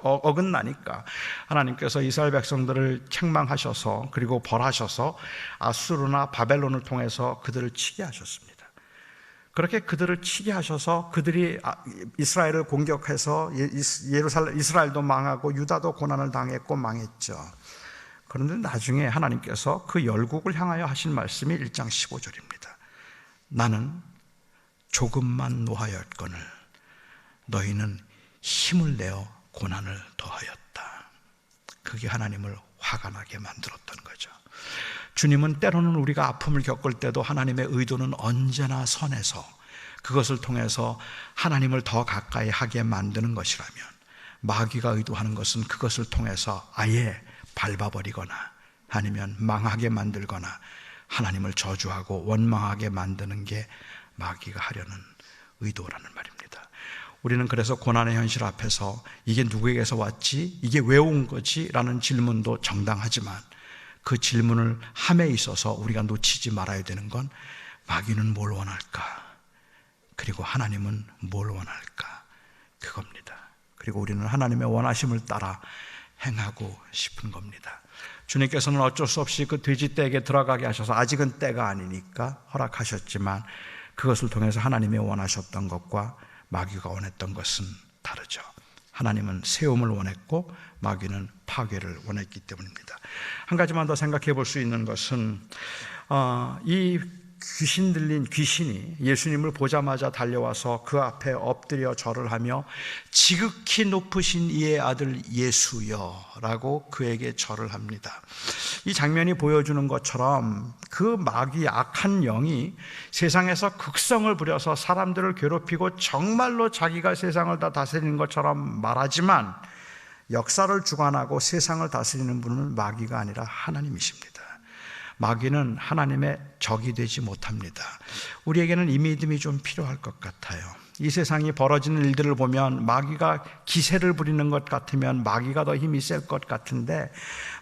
어긋나니까 하나님께서 이스라엘 백성들을 책망하셔서 그리고 벌하셔서 아수르나 바벨론을 통해서 그들을 치게 하셨습니다. 그렇게 그들을 치게 하셔서 그들이 이스라엘을 공격해서 이스라엘도 망하고 유다도 고난을 당했고 망했죠. 그런데 나중에 하나님께서 그 열국을 향하여 하신 말씀이 1장 15절입니다. 나는 조금만 노하였거늘 너희는 힘을 내어 고난을 더하였다. 그게 하나님을 화가 나게 만들었던 거죠. 주님은 때로는 우리가 아픔을 겪을 때도 하나님의 의도는 언제나 선해서 그것을 통해서 하나님을 더 가까이 하게 만드는 것이라면, 마귀가 의도하는 것은 그것을 통해서 아예 밟아버리거나 아니면 망하게 만들거나 하나님을 저주하고 원망하게 만드는 게 마귀가 하려는 의도라는 말입니다. 우리는 그래서 고난의 현실 앞에서 이게 누구에게서 왔지? 이게 왜 온 거지? 라는 질문도 정당하지만 그 질문을 함에 있어서 우리가 놓치지 말아야 되는 건 마귀는 뭘 원할까? 그리고 하나님은 뭘 원할까? 그겁니다. 그리고 우리는 하나님의 원하심을 따라 행하고 싶은 겁니다. 주님께서는 어쩔 수 없이 그 돼지 떼에게 들어가게 하셔서 아직은 때가 아니니까 허락하셨지만 그것을 통해서 하나님이 원하셨던 것과 마귀가 원했던 것은 다르죠. 하나님은 세움을 원했고 마귀는 파괴를 원했기 때문입니다. 한 가지만 더 생각해 볼 수 있는 것은 이 귀신 들린 귀신이 예수님을 보자마자 달려와서 그 앞에 엎드려 절을 하며 지극히 높으신 이의 아들 예수여 라고 그에게 절을 합니다. 이 장면이 보여주는 것처럼 그 마귀 악한 영이 세상에서 극성을 부려서 사람들을 괴롭히고 정말로 자기가 세상을 다 다스리는 것처럼 말하지만 역사를 주관하고 세상을 다스리는 분은 마귀가 아니라 하나님이십니다. 마귀는 하나님의 적이 되지 못합니다. 우리에게는 이 믿음이 좀 필요할 것 같아요. 이 세상이 벌어지는 일들을 보면 마귀가 기세를 부리는 것 같으면 마귀가 더 힘이 셀 것 같은데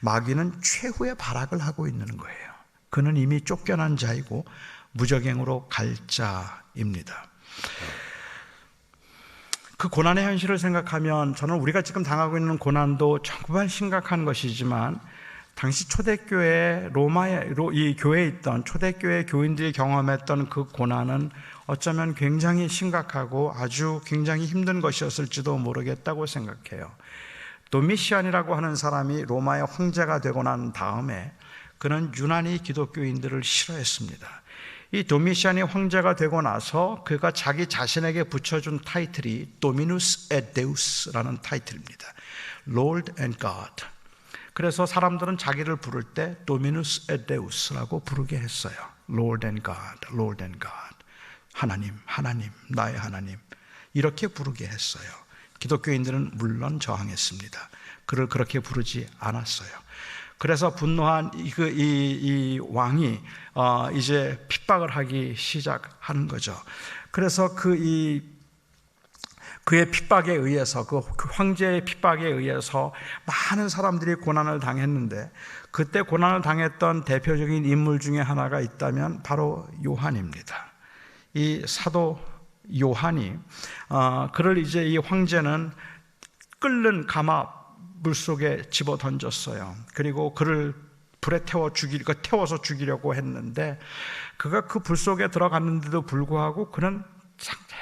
마귀는 최후의 발악을 하고 있는 거예요. 그는 이미 쫓겨난 자이고 무적행으로 갈 자입니다. 그 고난의 현실을 생각하면 저는 우리가 지금 당하고 있는 고난도 정말 심각한 것이지만 당시 초대교회 이 교회에 있던 초대교회 교인들이 경험했던 그 고난은 어쩌면 굉장히 심각하고 아주 굉장히 힘든 것이었을지도 모르겠다고 생각해요. 도미시안이라고 하는 사람이 로마의 황제가 되고 난 다음에 그는 유난히 기독교인들을 싫어했습니다. 이 도미시안이 황제가 되고 나서 그가 자기 자신에게 붙여준 타이틀이 도미누스 에 데우스라는 타이틀입니다. Lord and God. 그래서 사람들은 자기를 부를 때 도미누스 에 데우스라고 부르게 했어요. Lord and God, Lord and God. 하나님, 하나님, 나의 하나님. 이렇게 부르게 했어요. 기독교인들은 물론 저항했습니다. 그를 그렇게 부르지 않았어요. 그래서 분노한 이 왕이 이제 핍박을 하기 시작하는 거죠. 그래서 이 그의 핍박에 의해서, 그 황제의 핍박에 의해서 많은 사람들이 고난을 당했는데, 그때 고난을 당했던 대표적인 인물 중에 하나가 있다면 바로 요한입니다. 이 사도 요한이, 그를 이제 이 황제는 끓는 가마 물속에 집어 던졌어요. 그리고 그를 불에 태워서 죽이려고 했는데, 그가 그 불 속에 들어갔는데도 불구하고 그는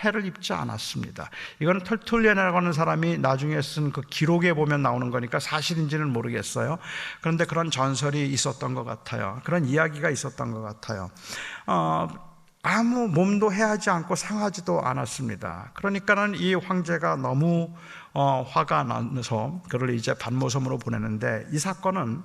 해를 입지 않았습니다. 이거는 털툴리안이라고 하는 사람이 나중에 쓴 그 기록에 보면 나오는 거니까 사실인지는 모르겠어요. 그런데 그런 전설이 있었던 것 같아요. 그런 이야기가 있었던 것 같아요. 아무 몸도 해하지 않고 상하지도 않았습니다. 그러니까는 이 황제가 너무 화가 나서 그를 이제 반모섬으로 보내는데, 이 사건은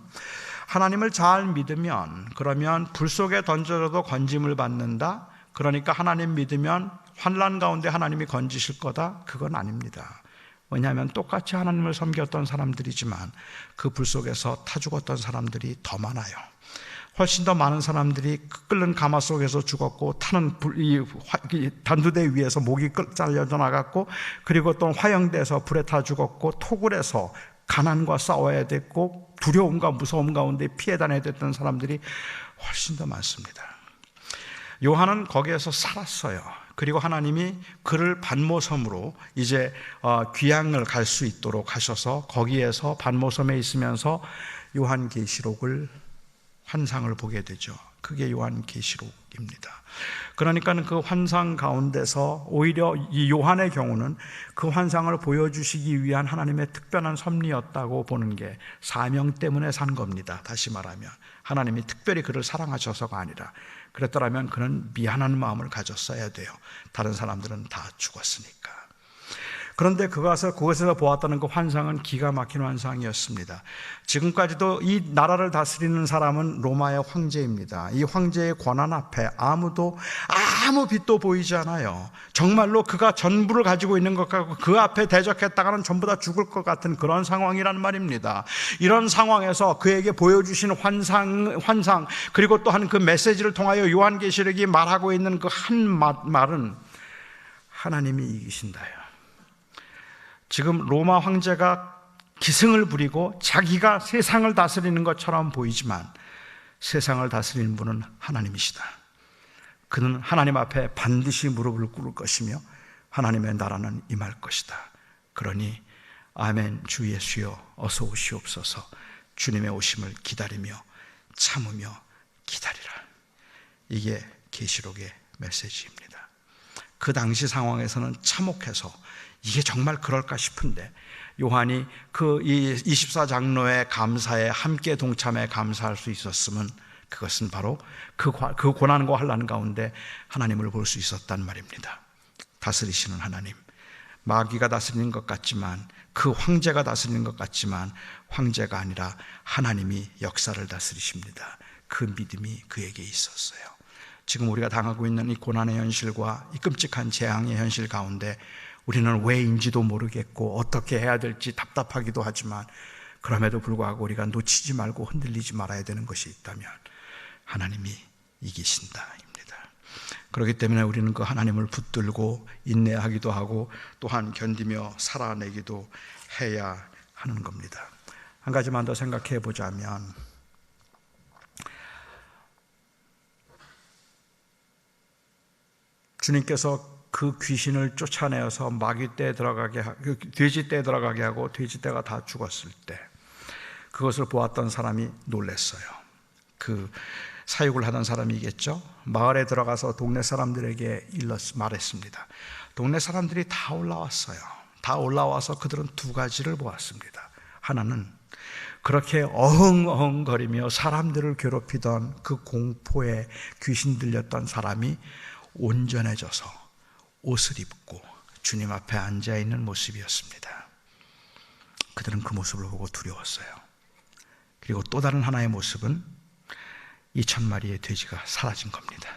하나님을 잘 믿으면, 그러면 불 속에 던져져도 건짐을 받는다, 그러니까 하나님 믿으면 환난 가운데 하나님이 건지실 거다, 그건 아닙니다. 왜냐하면 똑같이 하나님을 섬겼던 사람들이지만 그 불 속에서 타 죽었던 사람들이 더 많아요. 훨씬 더 많은 사람들이 끓는 가마 속에서 죽었고, 타는 이 단두대 위에서 목이 잘려져 나갔고, 그리고 또 화형돼서 불에 타 죽었고, 토굴에서 가난과 싸워야 됐고, 두려움과 무서움 가운데 피해 다녀야 됐던 사람들이 훨씬 더 많습니다. 요한은 거기에서 살았어요. 그리고 하나님이 그를 반모섬으로 이제 귀향을 갈 수 있도록 하셔서 거기에서 반모섬에 있으면서 요한계시록을, 환상을 보게 되죠. 그게 요한계시록입니다. 그러니까 그 환상 가운데서 오히려 이 요한의 경우는 그 환상을 보여주시기 위한 하나님의 특별한 섭리였다고 보는 게, 사명 때문에 산 겁니다. 다시 말하면 하나님이 특별히 그를 사랑하셔서가 아니라, 그랬더라면 그는 미안한 마음을 가졌어야 돼요. 다른 사람들은 다 죽었으니까. 그런데 그것에서 보았다는 그 환상은 기가 막힌 환상이었습니다. 지금까지도 이 나라를 다스리는 사람은 로마의 황제입니다. 이 황제의 권한 앞에 아무도 아무 빛도 보이지 않아요. 정말로 그가 전부를 가지고 있는 것 같고 그 앞에 대적했다가는 전부 다 죽을 것 같은 그런 상황이란 말입니다. 이런 상황에서 그에게 보여주신 환상 그리고 또한 그 메시지를 통하여 요한계시록이 말하고 있는 그 한 말은 하나님이 이기신다요. 지금 로마 황제가 기승을 부리고 자기가 세상을 다스리는 것처럼 보이지만 세상을 다스리는 분은 하나님이시다. 그는 하나님 앞에 반드시 무릎을 꿇을 것이며 하나님의 나라는 임할 것이다. 그러니 아멘 주 예수여 어서 오시옵소서. 주님의 오심을 기다리며 참으며 기다리라. 이게 계시록의 메시지입니다. 그 당시 상황에서는 참혹해서 이게 정말 그럴까 싶은데, 요한이 그 24장로의 감사에 함께 동참해 감사할 수 있었으면 그것은 바로 그 고난과 환난 가운데 하나님을 볼 수 있었단 말입니다. 다스리시는 하나님, 마귀가 다스리는 것 같지만, 그 황제가 다스리는 것 같지만 황제가 아니라 하나님이 역사를 다스리십니다. 그 믿음이 그에게 있었어요. 지금 우리가 당하고 있는 이 고난의 현실과 이 끔찍한 재앙의 현실 가운데 우리는 왜인지도 모르겠고 어떻게 해야 될지 답답하기도 하지만, 그럼에도 불구하고 우리가 놓치지 말고 흔들리지 말아야 되는 것이 있다면 하나님이 이기신다입니다. 그렇기 때문에 우리는 그 하나님을 붙들고 인내하기도 하고 또한 견디며 살아내기도 해야 하는 겁니다. 한 가지만 더 생각해 보자면, 주님께서 그 귀신을 쫓아내어서 마귀 떼에 들어가게 하고 돼지 떼에 들어가게 하고 돼지 떼가 다 죽었을 때 그것을 보았던 사람이 놀랐어요. 그 사육을 하던 사람이겠죠. 마을에 들어가서 동네 사람들에게 말했습니다. 동네 사람들이 다 올라왔어요. 다 올라와서 그들은 두 가지를 보았습니다. 하나는 그렇게 어흥어흥거리며 사람들을 괴롭히던 그 공포에 귀신 들렸던 사람이 온전해져서 옷을 입고 주님 앞에 앉아있는 모습이었습니다. 그들은 그 모습을 보고 두려웠어요. 그리고 또 다른 하나의 모습은 2,000마리의 돼지가 사라진 겁니다.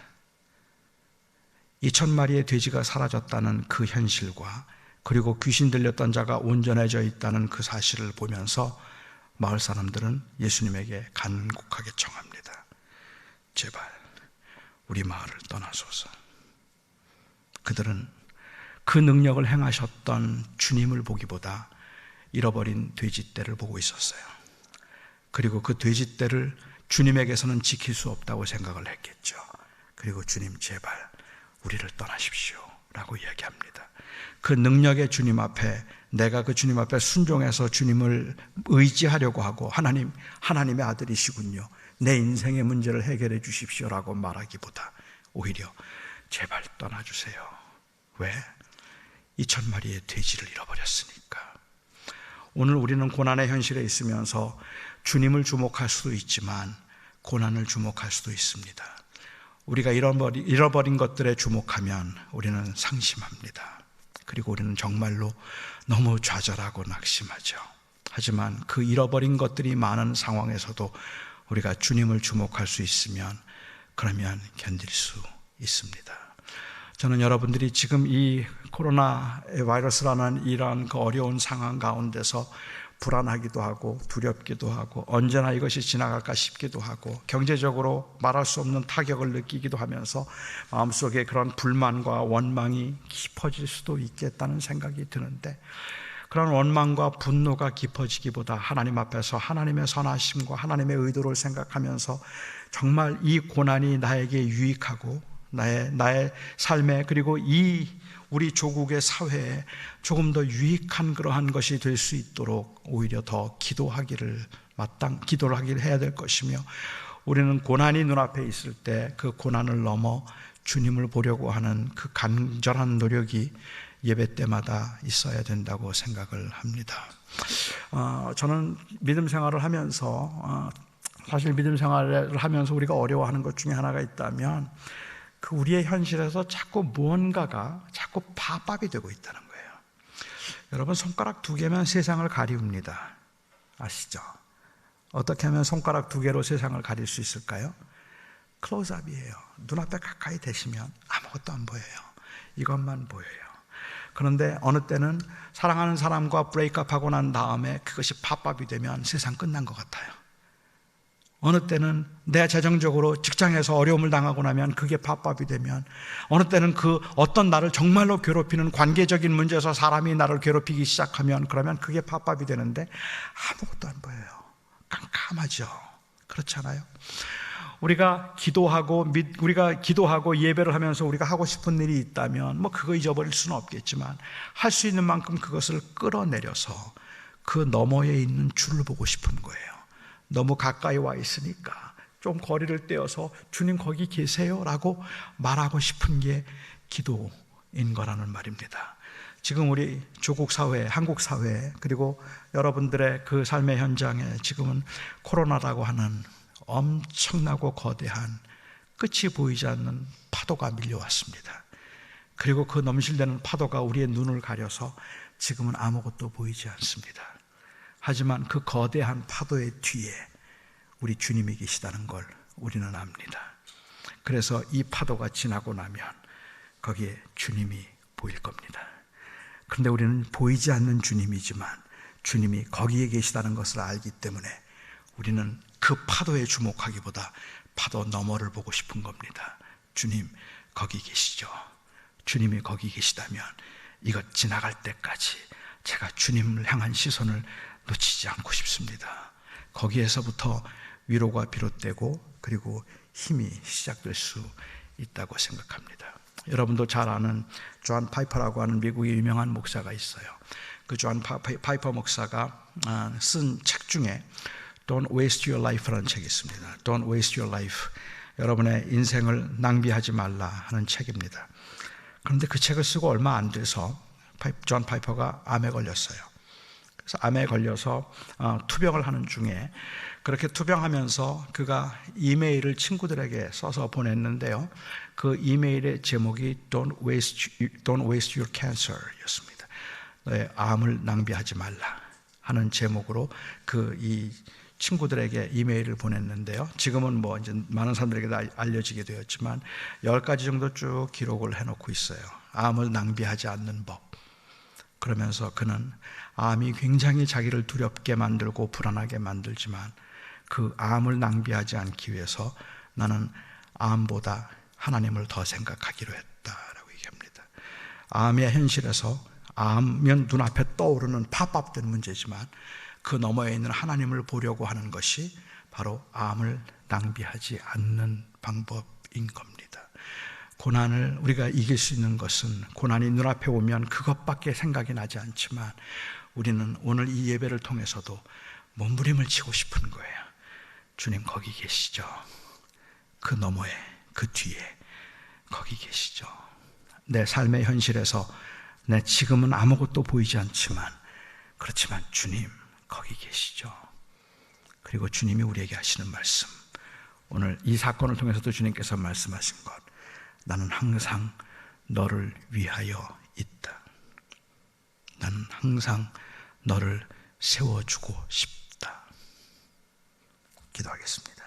2,000마리의 돼지가 사라졌다는 그 현실과 그리고 귀신 들렸던 자가 온전해져 있다는 그 사실을 보면서 마을 사람들은 예수님에게 간곡하게 청합니다. 제발 우리 마을을 떠나소서. 그들은 그 능력을 행하셨던 주님을 보기보다 잃어버린 돼지떼를 보고 있었어요. 그리고 그 돼지떼를 주님에게서는 지킬 수 없다고 생각을 했겠죠. 그리고 주님 제발 우리를 떠나십시오 라고 이야기합니다. 그 능력의 주님 앞에, 내가 그 주님 앞에 순종해서 주님을 의지하려고 하고 하나님의 아들이시군요, 내 인생의 문제를 해결해 주십시오라고 말하기보다 오히려 제발 떠나주세요. 왜? 2,000마리의 돼지를 잃어버렸으니까. 오늘 우리는 고난의 현실에 있으면서 주님을 주목할 수도 있지만 고난을 주목할 수도 있습니다. 우리가 잃어버린 것들에 주목하면 우리는 상심합니다. 그리고 우리는 정말로 너무 좌절하고 낙심하죠. 하지만 그 잃어버린 것들이 많은 상황에서도 우리가 주님을 주목할 수 있으면 그러면 견딜 수 있습니다. 저는 여러분들이 지금 이 코로나 바이러스라는 이러한 그 어려운 상황 가운데서 불안하기도 하고 두렵기도 하고 언제나 이것이 지나갈까 싶기도 하고 경제적으로 말할 수 없는 타격을 느끼기도 하면서 마음속에 그런 불만과 원망이 깊어질 수도 있겠다는 생각이 드는데, 그런 원망과 분노가 깊어지기보다 하나님 앞에서 하나님의 선하심과 하나님의 의도를 생각하면서 정말 이 고난이 나에게 유익하고 나의 삶에, 그리고 이 우리 조국의 사회에 조금 더 유익한 그러한 것이 될 수 있도록 오히려 더 기도를 해야 될 것이며, 우리는 고난이 눈앞에 있을 때 그 고난을 넘어 주님을 보려고 하는 그 간절한 노력이 예배 때마다 있어야 된다고 생각을 합니다. 저는 믿음 생활을 하면서 사실 믿음 생활을 하면서 우리가 어려워하는 것 중에 하나가 있다면 그 우리의 현실에서 자꾸 무언가가 자꾸 파밥이 되고 있다는 거예요. 여러분, 손가락 2개면 세상을 가리웁니다. 아시죠? 어떻게 하면 손가락 2개로 세상을 가릴 수 있을까요? 클로즈업이에요. 눈앞에 가까이 대시면 아무것도 안 보여요. 이것만 보여요. 그런데 어느 때는 사랑하는 사람과 브레이크업하고 난 다음에 그것이 팝업이 되면 세상 끝난 것 같아요. 어느 때는 내 재정적으로 직장에서 어려움을 당하고 나면 그게 팝업이 되면, 어느 때는 그 어떤 나를 정말로 괴롭히는 관계적인 문제에서 사람이 나를 괴롭히기 시작하면 그러면 그게 팝업이 되는데 아무것도 안 보여요. 깜깜하죠. 그렇잖아요. 우리가 기도하고 예배를 하면서 우리가 하고 싶은 일이 있다면 그거 잊어버릴 수는 없겠지만 할 수 있는 만큼 그것을 끌어내려서 그 너머에 있는 주를 보고 싶은 거예요. 너무 가까이 와 있으니까 좀 거리를 떼어서 주님 거기 계세요 라고 말하고 싶은 게 기도인 거라는 말입니다. 지금 우리 조국 사회, 한국 사회, 그리고 여러분들의 그 삶의 현장에 지금은 코로나라고 하는 엄청나고 거대한 끝이 보이지 않는 파도가 밀려왔습니다. 그리고 그 넘실대는 파도가 우리의 눈을 가려서 지금은 아무것도 보이지 않습니다. 하지만 그 거대한 파도의 뒤에 우리 주님이 계시다는 걸 우리는 압니다. 그래서 이 파도가 지나고 나면 거기에 주님이 보일 겁니다. 그런데 우리는 보이지 않는 주님이지만 주님이 거기에 계시다는 것을 알기 때문에 우리는 그 파도에 주목하기보다 파도 너머를 보고 싶은 겁니다. 주님 거기 계시죠? 주님이 거기 계시다면 이것 지나갈 때까지 제가 주님을 향한 시선을 놓치지 않고 싶습니다. 거기에서부터 위로가 비롯되고 그리고 힘이 시작될 수 있다고 생각합니다. 여러분도 잘 아는 존 파이퍼라고 하는 미국의 유명한 목사가 있어요. 그 존 파이퍼 목사가 쓴 책 중에 Don't Waste Your Life라는 책이 있습니다. Don't Waste Your Life, 여러분의 인생을 낭비하지 말라 하는 책입니다. 그런데 그 책을 쓰고 얼마 안 돼서 존 파이퍼가 암에 걸렸어요. 그래서 암에 걸려서 투병을 하는 중에, 그렇게 투병하면서 그가 이메일을 친구들에게 써서 보냈는데요, 그 이메일의 제목이 Don't waste your cancer 였습니다. 너의 암을 낭비하지 말라 하는 제목으로 이 친구들에게 이메일을 보냈는데요, 지금은 이제 많은 사람들에게 알려지게 되었지만 10가지 정도 쭉 기록을 해놓고 있어요. 암을 낭비하지 않는 법. 그러면서 그는 암이 굉장히 자기를 두렵게 만들고 불안하게 만들지만 그 암을 낭비하지 않기 위해서 나는 암보다 하나님을 더 생각하기로 했다라고 얘기합니다. 암의 현실에서 암면 눈앞에 떠오르는 팝업된 문제지만 그 너머에 있는 하나님을 보려고 하는 것이 바로 암을 낭비하지 않는 방법인 겁니다. 고난을 우리가 이길 수 있는 것은 고난이 눈앞에 오면 그것밖에 생각이 나지 않지만 우리는 오늘 이 예배를 통해서도 몸부림을 치고 싶은 거예요. 주님 거기 계시죠. 그 너머에, 그 뒤에 거기 계시죠. 내 삶의 현실에서 내 지금은 아무것도 보이지 않지만 그렇지만 주님 거기 계시죠. 그리고 주님이 우리에게 하시는 말씀, 오늘 이 사건을 통해서도 주님께서 말씀하신 것, 나는 항상 너를 위하여 있다. 나는 항상 너를 세워주고 싶다. 기도하겠습니다.